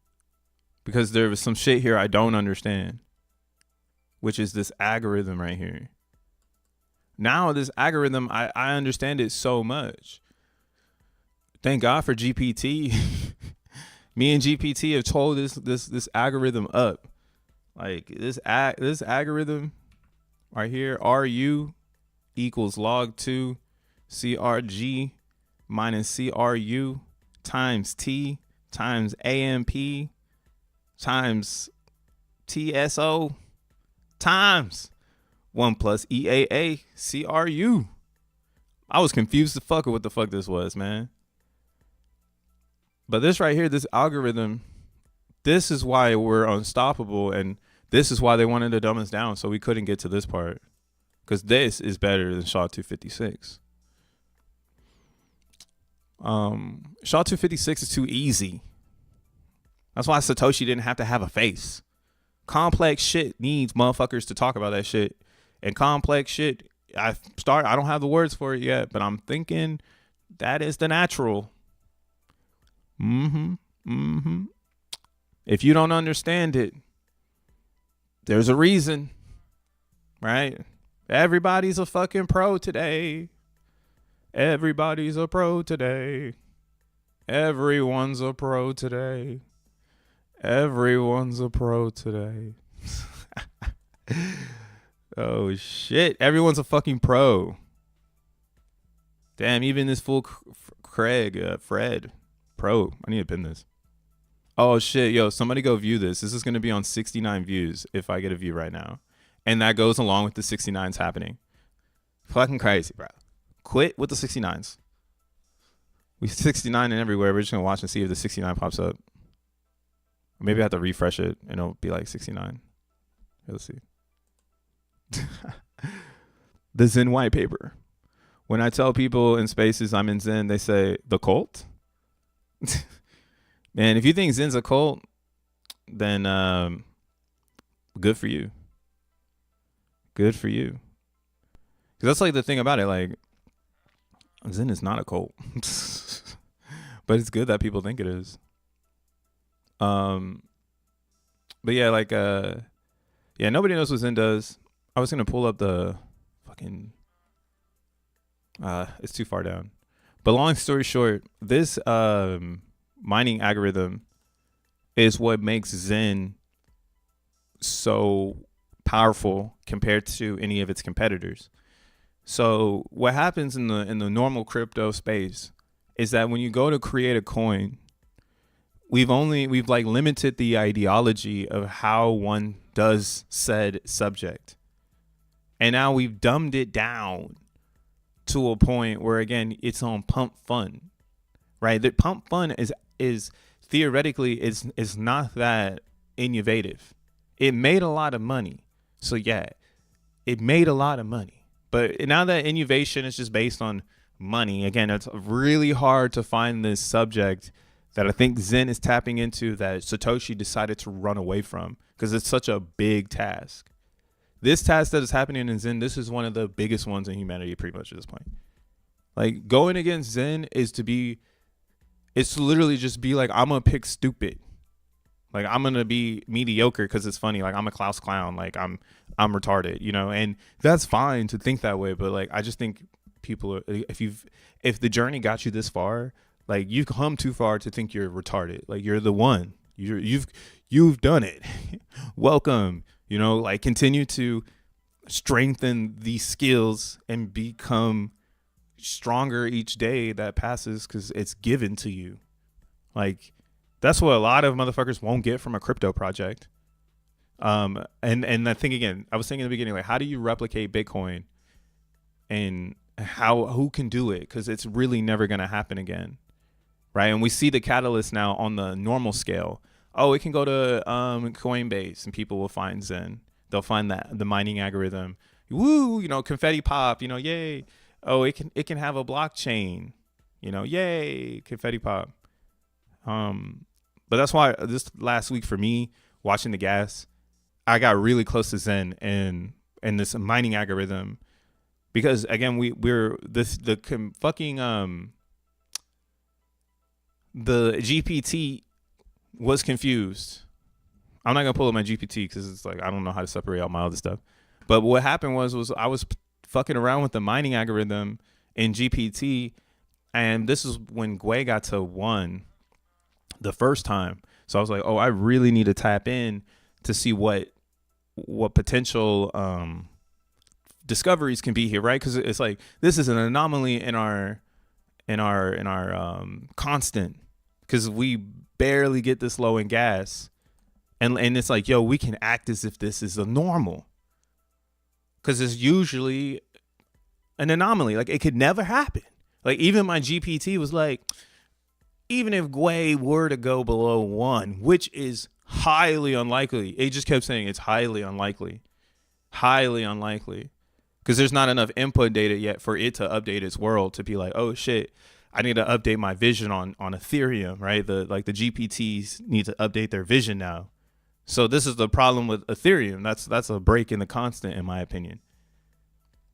Speaker 1: because there was some shit here I don't understand, which is this algorithm right here. Now this algorithm, I understand it so much. Thank God for GPT. Me and GPT have told this algorithm up. Like this algorithm right here, RU equals log 2 CRG minus CRU times T times AMP times TSO times 1 plus EAA CRU. I was confused as fuck with what the fuck this was, man. But this right here, this algorithm, this is why we're unstoppable, and this is why they wanted to dumb us down so we couldn't get to this part, because this is better than SHA-256. SHA-256 is too easy. That's why Satoshi didn't have to have a face. Complex shit needs motherfuckers to talk about that shit, and complex shit, I don't have the words for it yet, but I'm thinking that is the natural. If you don't understand it, there's a reason, right? Everybody's a fucking pro today. Everybody's a pro today. Everyone's a pro today. Everyone's a pro today. Oh shit, everyone's a fucking pro. Damn, even this fool Fred pro. I need to pin this. Oh shit, yo, somebody go view this. This is going to be on 69 views if I get a view right now. And that goes along with the 69s happening. Fucking crazy, bro. Quit with the 69s. We 69 and everywhere. We're just going to watch and see if the 69 pops up. Maybe I have to refresh it and it'll be like 69. Let's see. The Zen white paper. When I tell people in spaces I'm in Zen, they say, the cult? Man, if you think Zen's a cult, then good for you. Good for you. Because that's like the thing about it. Like, Zen is not a cult. But it's good that people think it is. But yeah, like, yeah, nobody knows what Zen does. I was going to pull up the fucking, it's too far down. But long story short, this mining algorithm is what makes Zen so powerful compared to any of its competitors. So what happens in the normal crypto space is that when you go to create a coin, we've like limited the ideology of how one does said subject. And now we've dumbed it down to a point where, again, it's on pump fun, right? The pump fun is theoretically is not that innovative. It made a lot of money. So yeah, it made a lot of money. But now that innovation is just based on money, again, it's really hard to find this subject that I think Zen is tapping into that Satoshi decided to run away from because it's such a big task. This task that is happening in Zen, this is one of the biggest ones in humanity pretty much at this point. Like, going against Zen is it's to literally just be like, I'm going to pick stupid. Like, I'm going to be mediocre because it's funny. Like, I'm a Klaus clown. Like, I'm retarded, you know? And that's fine to think that way. But, like, I just think people, if the journey got you this far, Like, you've come too far to think you're retarded. Like, you're the one. You've done it. Welcome. You know, like, continue to strengthen these skills and become stronger each day that passes, because it's given to you. Like, that's what a lot of motherfuckers won't get from a crypto project. And I think, again, I was thinking in the beginning, like, how do you replicate Bitcoin, and who can do it? Because it's really never going to happen again. Right. And we see the catalyst now on the normal scale. Oh, it can go to Coinbase and people will find Zen. They'll find that the mining algorithm. Woo, you know, confetti pop, you know, yay. Oh, it can have a blockchain, you know, yay, confetti pop. But that's why this last week for me, watching the gas, I got really close to Zen and this mining algorithm, because again, the GPT was confused. I'm not gonna pull up my GPT because it's like I don't know how to separate out my other stuff. But what happened was I was fucking around with the mining algorithm in GPT, and this is when Gwei got to 1 the first time. So I was like, oh, I really need to tap in to see what potential discoveries can be here, right? Because it's like this is an anomaly in our constant, because we barely get this low in gas, and it's like, yo, we can act as if this is a normal, because it's usually an anomaly. Like, it could never happen. Like, even my GPT was like, even if Gwei were to go below 1, which is highly unlikely, it just kept saying it's highly unlikely, because there's not enough input data yet for it to update its world to be like, oh shit, I need to update my vision on Ethereum, right? The GPTs need to update their vision now. So this is the problem with Ethereum. That's a break in the constant, in my opinion.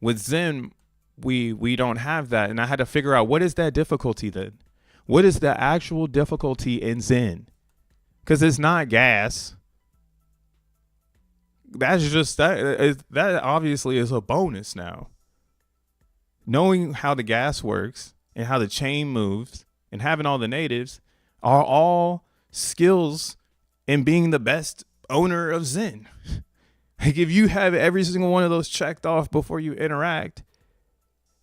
Speaker 1: With Zen, we don't have that, and I had to figure out, what is that difficulty then? What is the actual difficulty in Zen? Because it's not gas. That's just that obviously is a bonus now. Knowing how the gas works and how the chain moves and having all the natives are all skills in being the best owner of Zen. Like, if you have every single one of those checked off before you interact,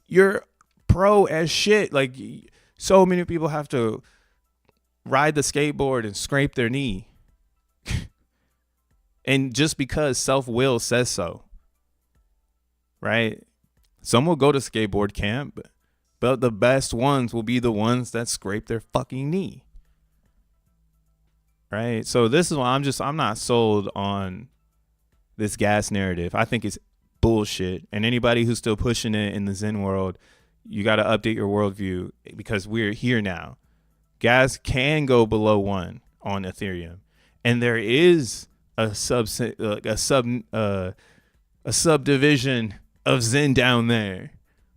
Speaker 1: you're pro as shit. Like, so many people have to ride the skateboard and scrape their knee. And just because self-will says so, right? Some will go to skateboard camp, but the best ones will be the ones that scrape their fucking knee. Right? So this is why I'm not sold on this gas narrative. I think it's bullshit. And anybody who's still pushing it in the Zen world, you got to update your worldview, because we're here now. Gas can go below 1 on Ethereum, and there is a subdivision of Zen down there,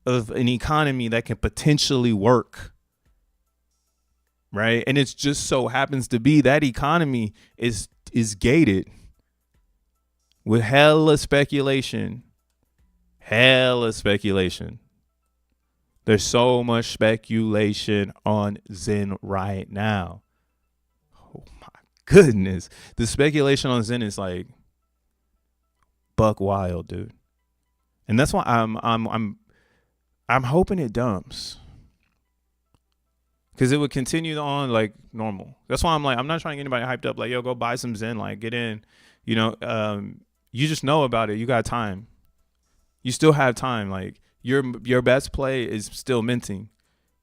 Speaker 1: of an economy that can potentially work, right? And it's just so happens to be that economy is gated with hella speculation. There's so much speculation on Zen right now. Oh my goodness. The speculation on Zen is like buck wild, dude. And that's why I'm hoping it dumps, because it would continue on like normal. That's why I'm like, I'm not trying to get anybody hyped up like, yo, go buy some Zen, like get in, you know. You just know about it. You got time. You still have time. Like, your best play is still minting,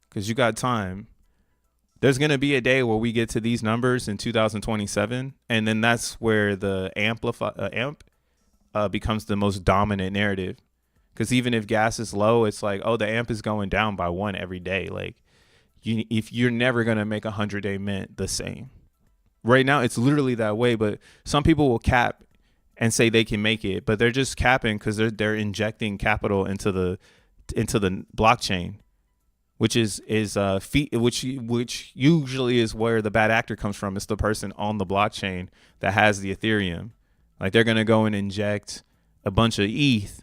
Speaker 1: because you got time. There's going to be a day where we get to these numbers in 2027, and then that's where the amp becomes the most dominant narrative. Because even if gas is low, it's like, oh, the amp is going down by 1 every day. Like, if you're never going to make 100-day mint the same. Right now, it's literally that way, but some people will cap and say they can make it, but they're just capping because they're injecting capital into the blockchain, which which usually is where the bad actor comes from. It's the person on the blockchain that has the Ethereum. Like, they're gonna go and inject a bunch of ETH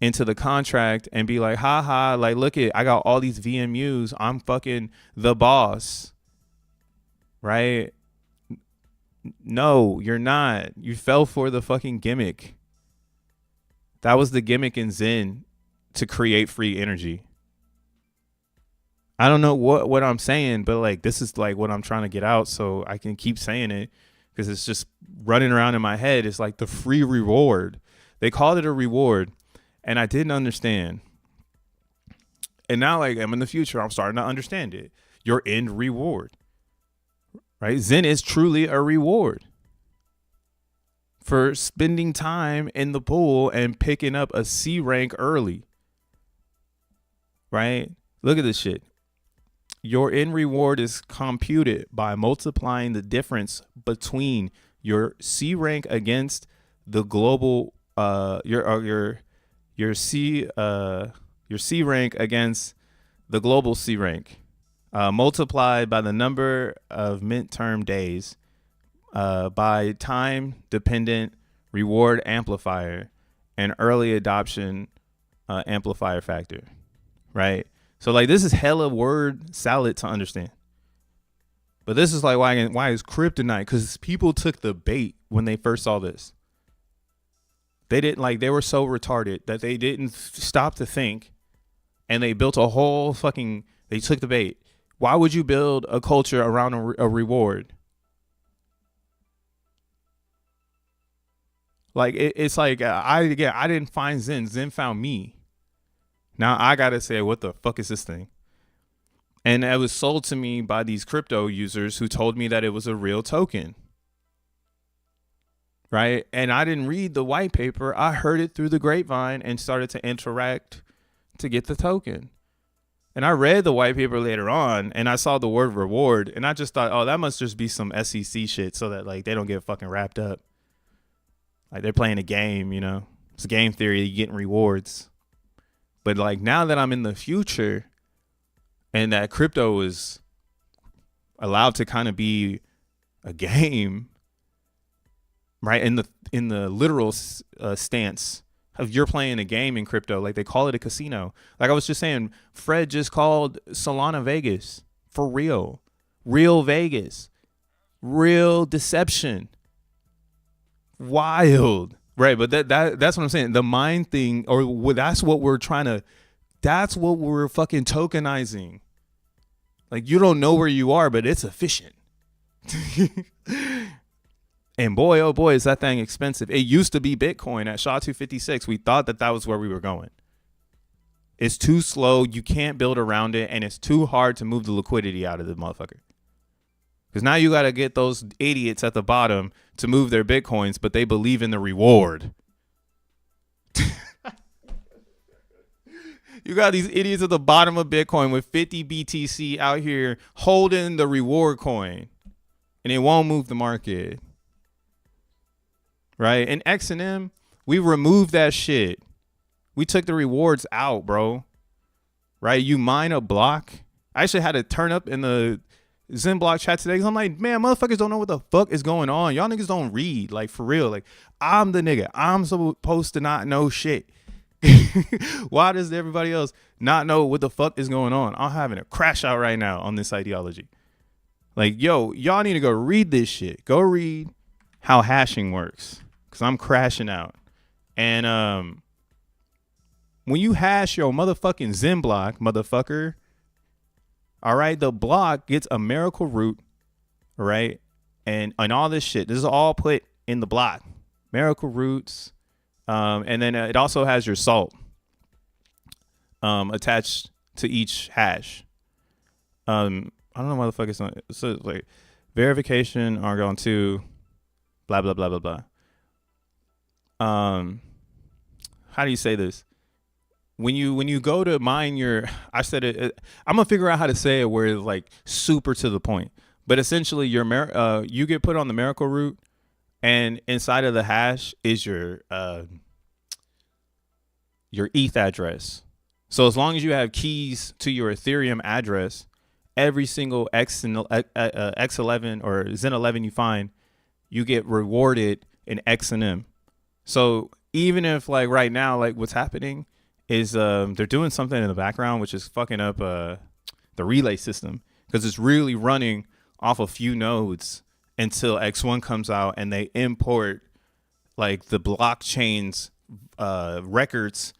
Speaker 1: into the contract and be like, haha, like, look at, I got all these VMUs. I'm fucking the boss. Right? No, you're not. You fell for the fucking gimmick. That was the gimmick in Zen to create free energy. I don't know what I'm saying, but like, this is like what I'm trying to get out so I can keep saying it because it's just running around in my head. It's like the free reward. They called it a reward and I didn't understand. And now, like, I'm in the future, I'm starting to understand it. Your end reward, right? Zen is truly a reward for spending time in the pool and picking up a C rank early, right? Look at this shit. Your end reward is computed by multiplying the difference between your C rank against the global your C rank against the global C rank, multiplied by the number of midterm days, by time dependent reward amplifier and early adoption amplifier factor, right? So like, this is hella word salad to understand. But this is like why is kryptonite? Because people took the bait when they first saw this. They didn't, like, they were so retarded that they didn't stop to think, and they built a whole fucking, they took the bait. Why would you build a culture around a reward? Like, it's like, I didn't find Zen. Zen found me. Now I got to say, what the fuck is this thing? And it was sold to me by these crypto users who told me that it was a real token. Right? And I didn't read the white paper. I heard it through the grapevine and started to interact to get the token. And I read the white paper later on and I saw the word reward. And I just thought, oh, that must just be some SEC shit so that, like, they don't get fucking wrapped up. Like, they're playing a game, you know? It's a game theory. You're getting rewards. But like, now that I'm in the future and that crypto is allowed to kind of be a game, right? In the literal stance of you're playing a game in crypto, like they call it a casino. Like I was just saying, Fred just called Solana Vegas for real Vegas, real deception, wild. Right, but that's what I'm saying. The mind thing, or that's what we're fucking tokenizing. Like, you don't know where you are, but it's efficient. And boy, oh boy, is that thing expensive. It used to be Bitcoin at SHA-256. We thought that was where we were going. It's too slow. You can't build around it, and it's too hard to move the liquidity out of the motherfucker. Because now you got to get those idiots at the bottom to move their Bitcoins, but they believe in the reward. You got these idiots at the bottom of Bitcoin with 50 BTC out here holding the reward coin, and it won't move the market. Right? In XEN, we removed that shit. We took the rewards out, bro. Right? You mine a block. I actually had to turn up in the XENblocks chat today because I'm like, man, motherfuckers don't know what the fuck is going on. Y'all niggas don't read, like, for real. Like, I'm the nigga. I'm supposed to not know shit. Why does everybody else not know what the fuck is going on? I'm having a crash out right now on this ideology. Like, yo, y'all need to go read this shit. Go read how hashing works because I'm crashing out. And when you hash your motherfucking XENblock, motherfucker, all right, the block gets a miracle root, right? And all this shit, this is all put in the block. Miracle roots. And then it also has your salt attached to each hash. I don't know why the fuck it's not. So it's like verification, Argon 2, blah, blah, blah, blah, blah. How do you say this? When you go to mine your, I said it, I'm gonna figure out how to say it where it's like super to the point. But essentially, you get put on the miracle root, and inside of the hash is your ETH address. So as long as you have keys to your Ethereum address, every single X11 or XEN11 you find, you get rewarded in XEN. So even if like right now, like what's happening is they're doing something in the background which is fucking up the relay system, because it's really running off a few nodes until X1 comes out and they import like the blockchain's records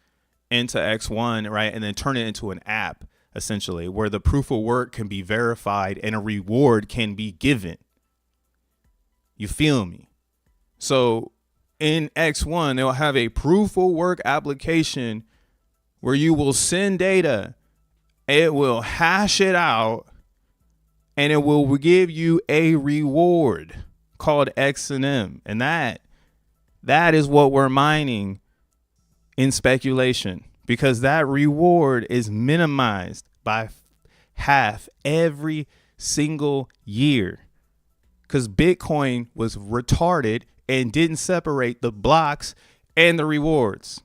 Speaker 1: into X1, right? And then turn it into an app, essentially, where the proof of work can be verified and a reward can be given. You feel me? So in X1, they'll have a proof of work application where you will send data, it will hash it out, and it will give you a reward called XEN. And that is what we're mining in speculation, because that reward is minimized by half every single year, because Bitcoin was retarded and didn't separate the blocks and the rewards.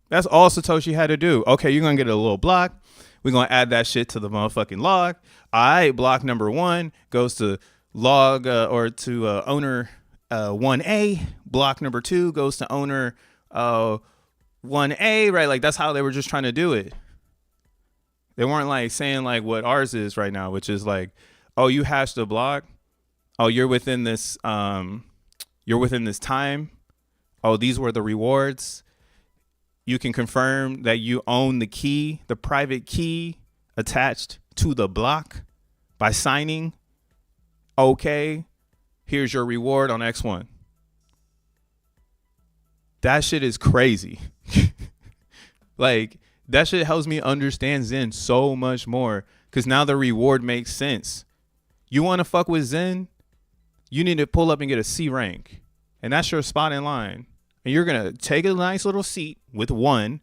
Speaker 1: That's all Satoshi had to do. Okay, you're going to get a little block. We're going to add that shit to the motherfucking log. All right, block number 1 goes to log or to owner 1A. Block number 2 goes to owner 1A, right? Like that's how they were just trying to do it. They weren't like saying like what ours is right now, which is like, oh, you hashed a block. Oh, you're within this time. Oh, these were the rewards. You can confirm that you own the key, the private key attached to the block by signing. Okay, here's your reward on X1. That shit is crazy. Like, that shit helps me understand Zen so much more, because now the reward makes sense. You want to fuck with Zen? You need to pull up and get a C rank. And that's your spot in line. And you're going to take a nice little seat with 1.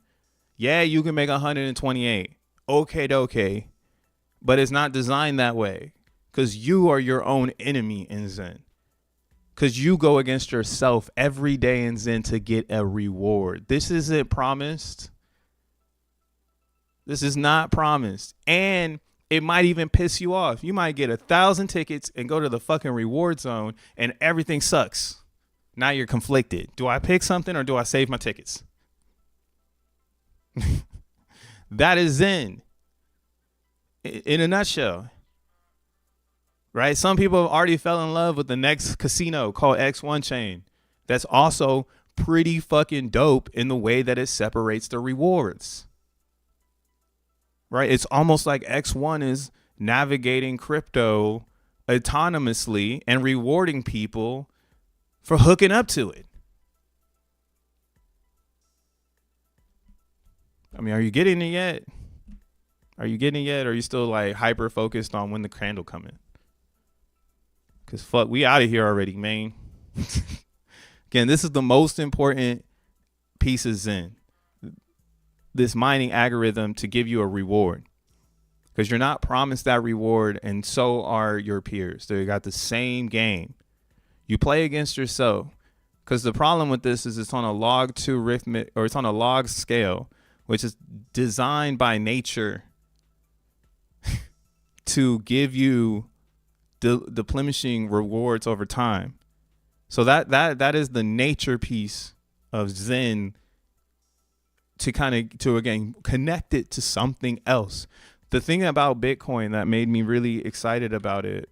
Speaker 1: Yeah, you can make 128. Okay. But it's not designed that way, because you are your own enemy in Zen. Because you go against yourself every day in Zen to get a reward. This isn't promised. This is not promised. And it might even piss you off. You might get 1,000 tickets and go to the fucking reward zone and everything sucks. Now you're conflicted. Do I pick something or do I save my tickets? That is Zen in a nutshell. Right? Some people have already fell in love with the next casino called X1 chain. That's also pretty fucking dope in the way that it separates the rewards. Right? It's almost like X1 is navigating crypto autonomously and rewarding people for hooking up to it. I mean, are you getting it yet? Or are you still like hyper focused on when the candle coming? Because fuck, we out of here already, man. Again, this is the most important piece of Zen. This mining algorithm to give you a reward. Because you're not promised that reward, and so are your peers. They got the same game. You play against yourself. Because the problem with this is it's on a log 2 arithmetic, or it's on a log scale, which is designed by nature to give you diminishing rewards over time. So that is the nature piece of Zen, to again connect it to something else. The thing about Bitcoin that made me really excited about it,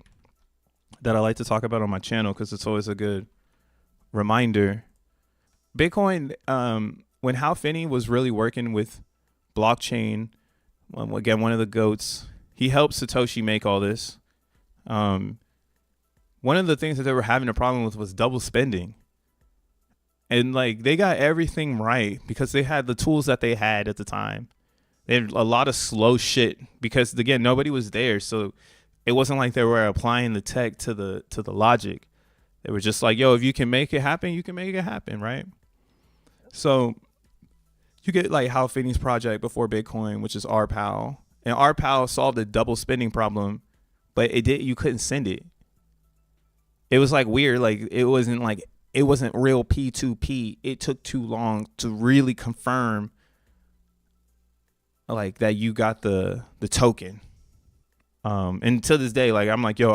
Speaker 1: that I like to talk about on my channel because it's always a good reminder. Bitcoin, when Hal Finney was really working with blockchain, again, one of the GOATs, he helped Satoshi make all this. One of the things that they were having a problem with was double spending. And like they got everything right because they had the tools that they had at the time. They had a lot of slow shit because again, nobody was there. So it wasn't like they were applying the tech to the logic. They were just like, yo, if you can make it happen, you can make it happen, right? So you get like Hal Finney's project before Bitcoin, which is RPAL. And RPAL solved the double spending problem, but you couldn't send it. It was like weird. Like it wasn't real P2P. It took too long to really confirm like that you got the token. And to this day, like I'm like, yo,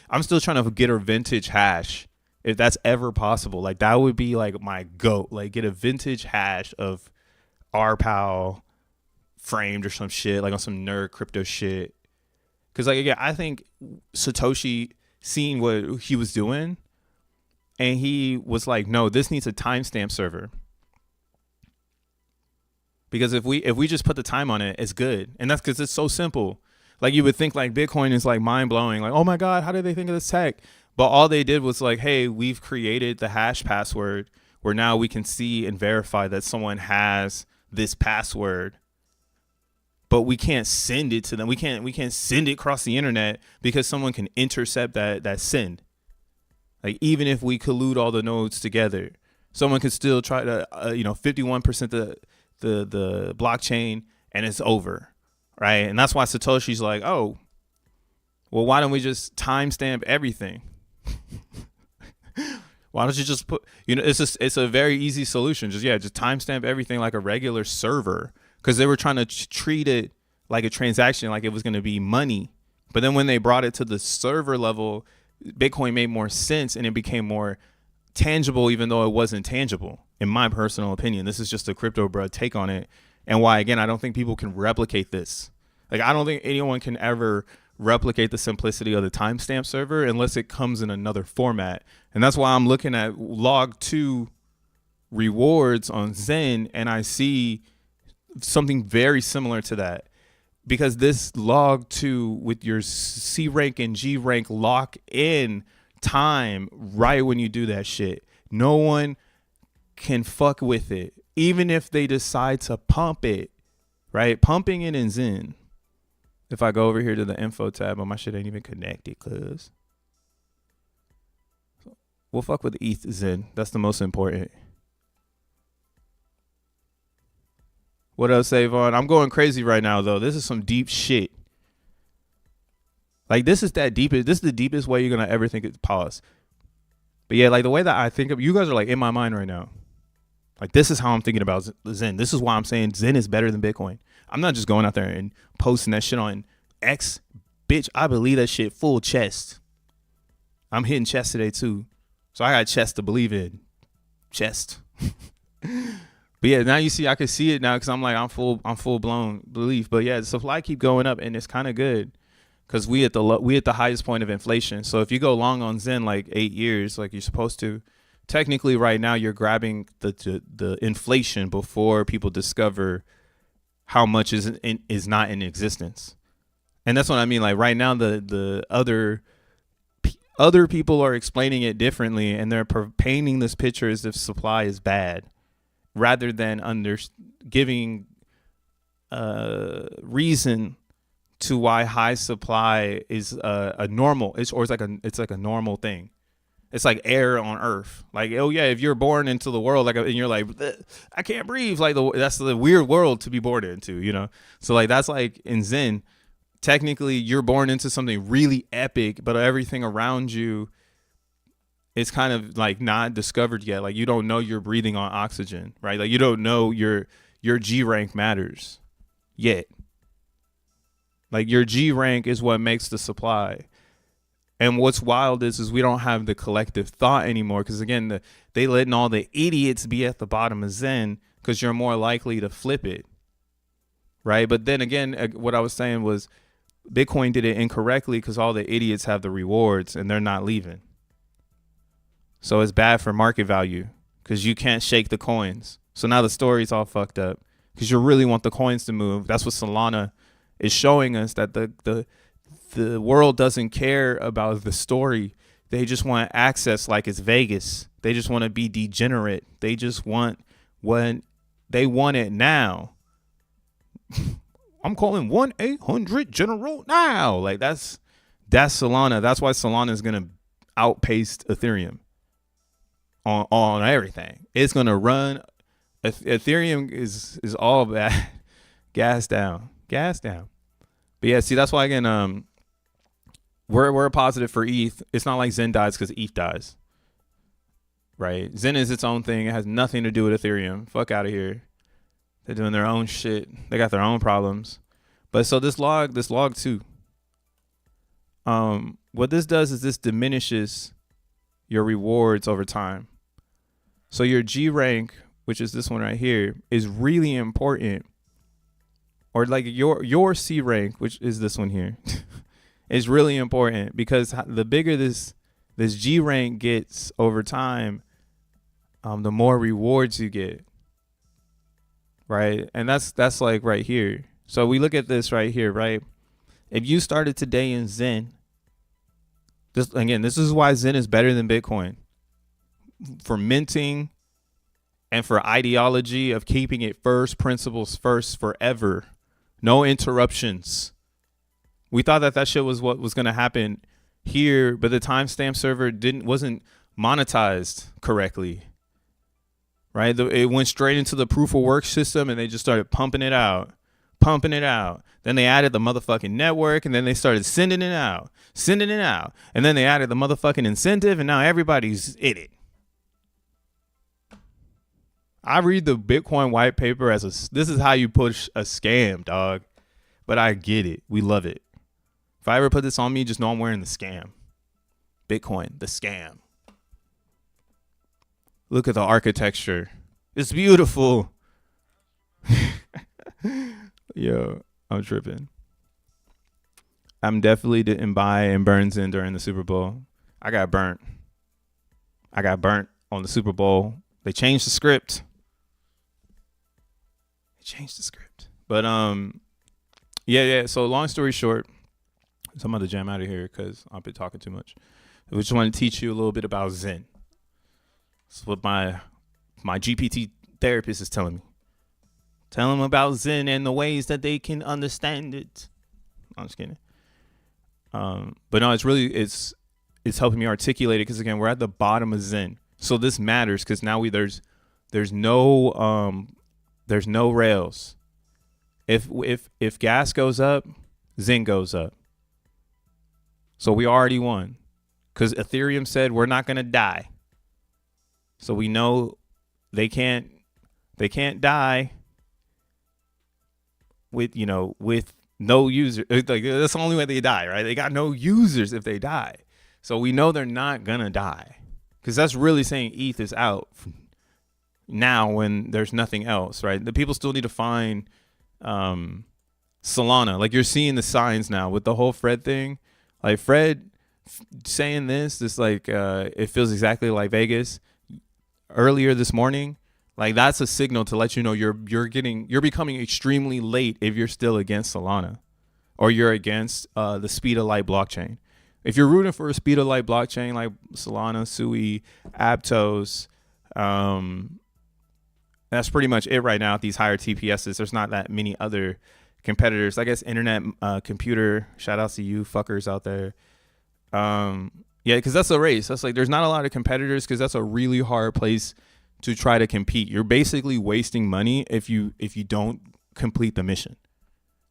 Speaker 1: I'm still trying to get a vintage hash If that's ever possible, like that would be like my goat. Like get a vintage hash of RPow framed or some shit, like on some nerd crypto shit. Because like again, I think Satoshi seen what he was doing, and he was like, no, this needs a timestamp server. Because if we just put the time on it, it's good. And that's because it's so simple. Like you would think like Bitcoin is like mind blowing. Like, oh my God, how did they think of this tech? But all they did was like, hey, we've created the hash password where now we can see and verify that someone has this password. But we can't send it to them. We can't send it across the internet because someone can intercept that send. Like even if we collude all the nodes together, someone could still try to 51% the blockchain and it's over, right? And that's why Satoshi's like, oh, well, why don't we just timestamp everything? Why don't you just put, it's a very easy solution. Just timestamp everything like a regular server, because they were trying to treat it like a transaction, like it was going to be money. But then when they brought it to the server level, Bitcoin made more sense and it became more tangible, even though it wasn't tangible. In my personal opinion, this is just a crypto bro take on it, and why again I don't think people can replicate this. Like I don't think anyone can ever replicate the simplicity of the timestamp server unless it comes in another format. And that's why I'm looking at log2 rewards on XEN, and I see something very similar to that, because this log2 with your C rank and G rank lock in time right when you do that shit. No one can fuck with it, even if they decide to pump it, right? Pumping it in XEN. If I go over here to the info tab, my shit ain't even connected, cuz we'll fuck with ETH XEN. That's the most important. What else, Savon? I'm going crazy right now, though. This is some deep shit. Like, this is that deepest. This is the deepest way you're going to ever think it's pause. But yeah, like the way that I think of, you guys are like in my mind right now. Like, this is how I'm thinking about XEN. This is why I'm saying XEN is better than Bitcoin. I'm not just going out there and posting that shit on X. Bitch, I believe that shit full chest. I'm hitting chest today, too. So I got chest to believe in. Chest. But yeah, now you see, I can see it now because I'm like, I'm full blown belief. But yeah, the supply keep going up, and it's kind of good because we at the highest point of inflation. So if you go long on XEN like 8 years, like you're supposed to, technically right now you're grabbing the inflation before people discover how much is not in existence. And that's what I mean. Like right now, the other people are explaining it differently, and they're painting this picture as if supply is bad, rather than giving reason to why high supply is a normal. It's like a normal thing. It's like air on Earth. Like, oh yeah, if you're born into the world and you're like, I can't breathe. Like that's the weird world to be born into, So like that's like in XEN, technically you're born into something really epic, but everything around you is kind of like not discovered yet. Like you don't know you're breathing on oxygen, right? Like you don't know your G rank matters yet. Like your G rank is what makes the supply. And what's wild is we don't have the collective thought anymore, because again, they letting all the idiots be at the bottom of XEN because you're more likely to flip it, right? But then again, what I was saying was Bitcoin did it incorrectly because all the idiots have the rewards and they're not leaving. So it's bad for market value because you can't shake the coins. So now the story's all fucked up because you really want the coins to move. That's what Solana is showing us, that the world doesn't care about the story. They just want access like it's Vegas. They just want to be degenerate. They just want when they want it now. I'm calling 1-800-GENERAL now. Like that's Solana. That's why Solana is going to outpace Ethereum on everything. It's going to run. Ethereum is all bad. Gas down. But yeah, see, that's why again, we're a positive for ETH. It's not like XEN dies because ETH dies, right? XEN is its own thing. It has nothing to do with Ethereum. Fuck out of here. They're doing their own shit. They got their own problems. But so this log too. What this does is this diminishes your rewards over time. So your G rank, which is this one right here, is really important. Or like your C rank, which is this one here, is really important because the bigger this G rank gets over time, the more rewards you get. Right? And that's like right here. So we look at this right here, right? If you started today in Zen, this is why Zen is better than Bitcoin. For minting and for ideology of keeping it first, principles first forever. No interruptions. We thought that shit was what was going to happen here, but the timestamp server wasn't monetized correctly. Right? It went straight into the proof of work system and they just started pumping it out. Then they added the motherfucking network and then they started sending it out. And then they added the motherfucking incentive and now everybody's in it. I read the Bitcoin white paper as this is how you push a scam, dog. But I get it. We love it. If I ever put this on me, just know I'm wearing the scam. Bitcoin, the scam. Look at the architecture. It's beautiful. Yo, I'm tripping. I'm definitely didn't buy and burns in during the Super Bowl. I got burnt on the Super Bowl. They changed the script. But yeah. So long story short, I'm about to jam out of here because I've been talking too much. I just want to teach you a little bit about Zen. That's what my GPT therapist is telling me. Tell them about Zen and the ways that they can understand it. I'm just kidding. But no, it's helping me articulate it because again, we're at the bottom of Zen. So this matters because now there's no rails. If gas goes up, Zen goes up. So we already won because Ethereum said we're not gonna die. So we know they can't die with no user. Like that's the only way they die, right? They got no users if they die. So we know they're not gonna die. Because that's really saying ETH is out now when there's nothing else, right? The people still need to find Solana. Like you're seeing the signs now with the whole Fred thing. Like Fred saying this like it feels exactly like Vegas earlier this morning. Like that's a signal to let you know you're becoming extremely late if you're still against Solana or you're against the speed of light blockchain. If you're rooting for a speed of light blockchain like Solana, Sui, Aptos, that's pretty much it right now at these higher TPSs. There's not that many other competitors. I guess internet computer, shout out to you fuckers out there. Yeah, because that's a race. That's like there's not a lot of competitors because that's a really hard place to try to compete. You're basically wasting money if you don't complete the mission.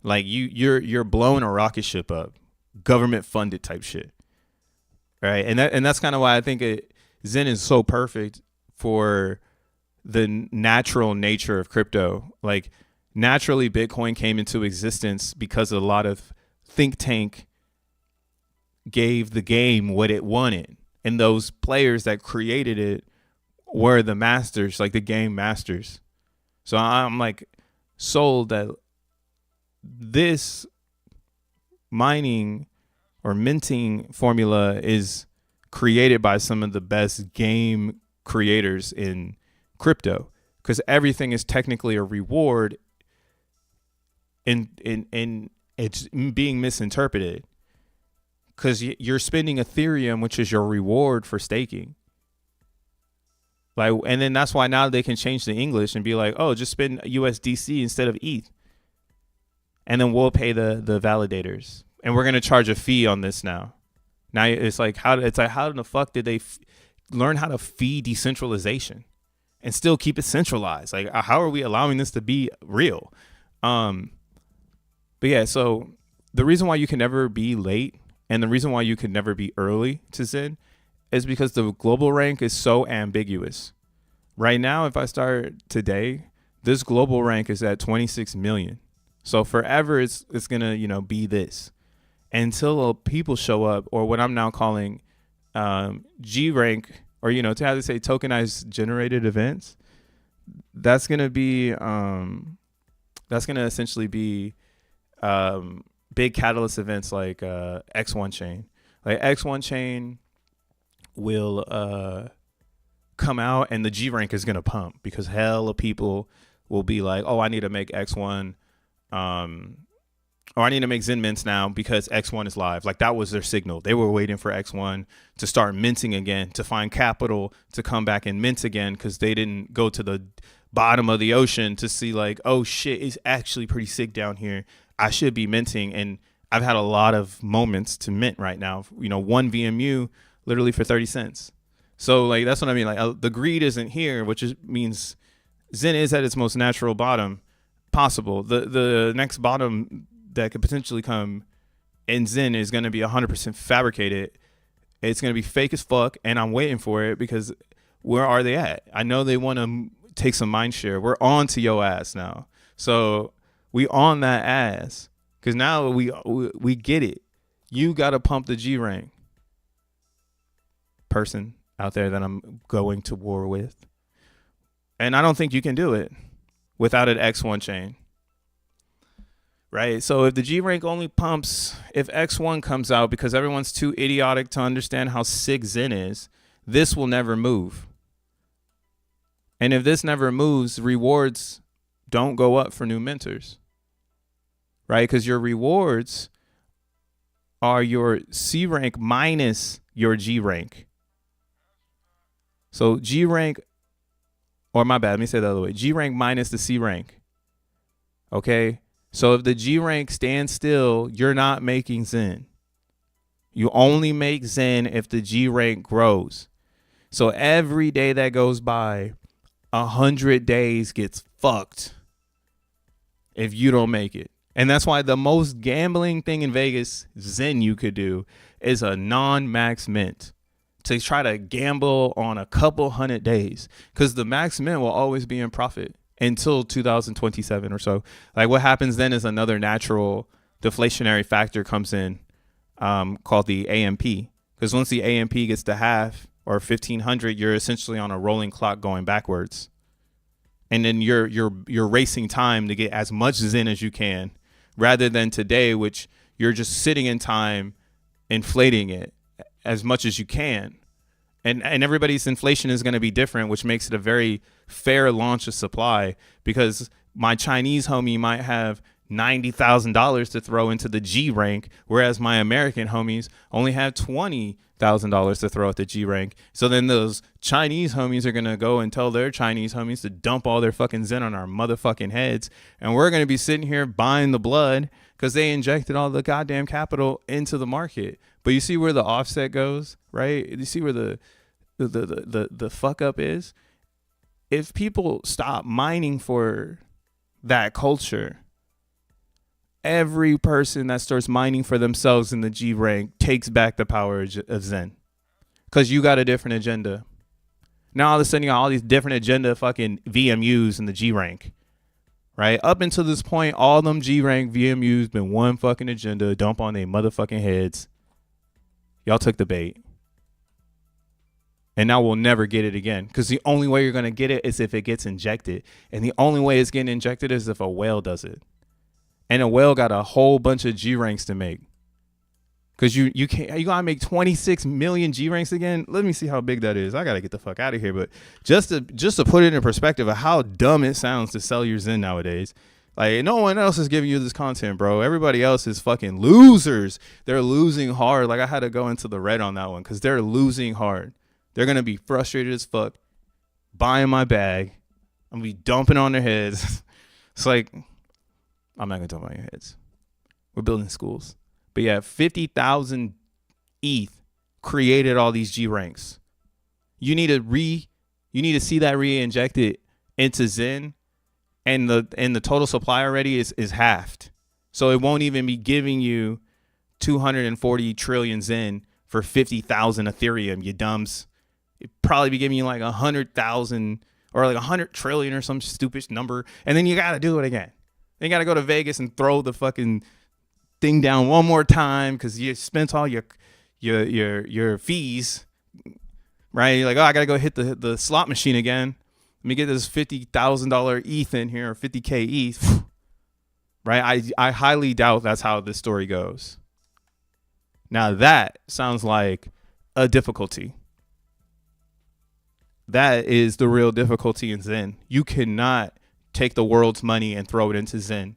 Speaker 1: Like you're blowing a rocket ship up. Government funded type shit, right? And that's kind of why I think Zen is so perfect for the natural nature of crypto. Like naturally, Bitcoin came into existence because a lot of think tank gave the game what it wanted, and those players that created it were the masters, like the game masters. So I'm like sold that this mining or minting formula is created by some of the best game creators in crypto because everything is technically a reward and it's being misinterpreted because you're spending Ethereum, which is your reward for staking. Like, and then that's why now they can change the English and be like, oh, just spend USDC instead of ETH. And then we'll pay the validators. And we're going to charge a fee on this now. Now it's like, how in the fuck did they learn how to fee decentralization and still keep it centralized? Like, how are we allowing this to be real? But yeah, so the reason why you can never be late and the reason why you can never be early to Zen is because the global rank is so ambiguous. Right now, if I start today, this global rank is at 26 million. So forever, it's gonna be this until people show up, or what I'm now calling G rank, or to have to say tokenized generated events, that's gonna be essentially be big catalyst events like X1 chain. Like X1 chain will come out and the G rank is gonna pump because hell of people will be like, oh, I need to make X1 or I need to make XEN mints now because X1 is live. Like that was their signal. They were waiting for X1 to start minting again, to find capital to come back and mint again, because they didn't go to the bottom of the ocean to see like, oh shit, it's actually pretty sick down here. I should be minting. And I've had a lot of moments to mint right now. One VMU literally for 30 cents. So like that's what I mean. Like the greed isn't here, which means XEN is at its most natural bottom possible. The next bottom that could potentially come in XEN is going to be 100% fabricated. It's going to be fake as fuck, and I'm waiting for it because where are they at? I know they want to take some mind share. We're on to your ass now. So we on that ass because now we get it. You got to pump the G rank person out there that I'm going to war with. And I don't think you can do it without an X1 chain. Right. So if the G rank only pumps if X1 comes out because everyone's too idiotic to understand how sick XEN is, this will never move. And if this never moves, rewards don't go up for new mentors. Right? Because your rewards are your C rank minus your G rank. So G rank, or my bad, let me say it the other way. G rank minus the C rank. Okay? So if the G rank stands still, you're not making XEN. You only make XEN if the G rank grows. So every day that goes by, 100 days gets fucked if you don't make it. And that's why the most gambling thing in Vegas, XEN you could do, is a non-max mint. To try to gamble on a couple 100 days. Because the max mint will always be in profit until 2027 or so. Like what happens then is another natural deflationary factor comes in called the AMP. Because once the AMP gets to half or 1500, you're essentially on a rolling clock going backwards. And then you're racing time to get as much XEN as you can, rather than today, which you're just sitting in time, inflating it as much as you can. And everybody's inflation is going to be different, which makes it a very fair launch of supply, because my Chinese homie might have $90,000 to throw into the G rank, whereas my American homies only have $20,000 to throw at the G rank. So then those Chinese homies are going to go and tell their Chinese homies to dump all their fucking XEN on our motherfucking heads. And we're going to be sitting here buying the blood because they injected all the goddamn capital into the market. But you see where the offset goes, right? You see where the fuck up is? If people stop mining for that culture, every person that starts mining for themselves in the G rank takes back the power of XEN. Because you got a different agenda. Now all of a sudden you got all these different agenda fucking VMUs in the G rank. Right? Up until this point, all them G rank VMUs been one fucking agenda, dump on their motherfucking heads. Y'all took the bait. And now we'll never get it again. Because the only way you're going to get it is if it gets injected. And the only way it's getting injected is if a whale does it. And a whale got a whole bunch of G ranks to make. Because you gotta make 26 million G ranks again. Let me see how big that is. I gotta get the fuck out of here. But just to put it in perspective of how dumb it sounds to sell your XEN nowadays. Like no one else is giving you this content, bro. Everybody else is fucking losers. They're losing hard. Like I had to go into the red on that one because they're losing hard. They're gonna be frustrated as fuck, buying my bag. I'm gonna be dumping on their heads. It's like, I'm not gonna dump on your heads. We're building schools. But yeah, 50,000 ETH created all these G ranks. You need to see that re-injected into XEN, and the total supply already is halved. So it won't even be giving you 240 trillion XEN for 50,000 Ethereum, you dumbs. It'd probably be giving you like 100,000 or like 100 trillion or some stupid number. And then you got to do it again. Then you got to go to Vegas and throw the fucking thing down one more time because you spent all your your fees, right? You're like, oh, I gotta go hit the slot machine again. Let me get this $50,000 ETH in here, or 50K ETH, right? I highly doubt that's how this story goes. Now that sounds like a difficulty. That is the real difficulty in Zen. You cannot take the world's money and throw it into Zen.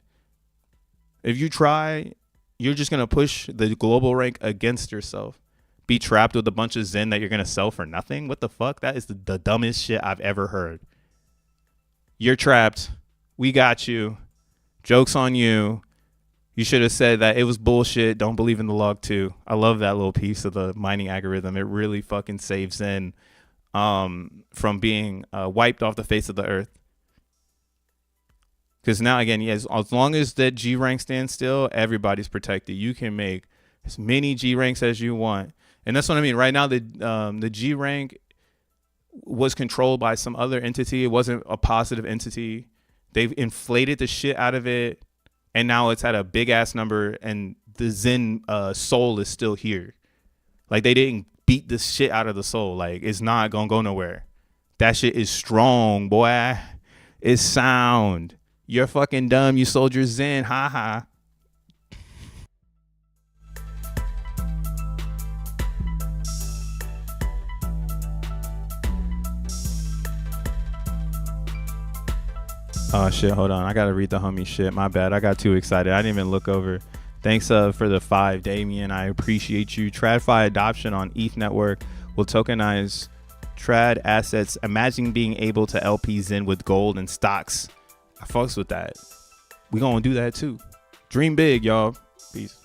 Speaker 1: If you try, you're just going to push the global rank against yourself. Be trapped with a bunch of Zen that you're going to sell for nothing? What the fuck? That is the dumbest shit I've ever heard. You're trapped. We got you. Joke's on you. You should have said that it was bullshit. Don't believe in the log too. I love that little piece of the mining algorithm. It really fucking saves Zen from being wiped off the face of the earth. Because now, again, yes, as long as that G rank stands still, everybody's protected. You can make as many G ranks as you want. And that's what I mean. Right now, the G rank was controlled by some other entity. It wasn't a positive entity. They've inflated the shit out of it. And now it's at a big ass number. And the Zen soul is still here. Like, they didn't beat the shit out of the soul. Like, it's not going to go nowhere. That shit is strong, boy. It's sound. You're fucking dumb. You sold your Zen. Ha ha. Oh shit, hold on. I gotta read the homie shit. My bad. I got too excited. I didn't even look over. Thanks for the 5, Damien. I appreciate you. TradFi adoption on ETH network will tokenize trad assets. Imagine being able to LP Zen with gold and stocks. I fucks with that. We gonna do that too. Dream big, y'all. Peace.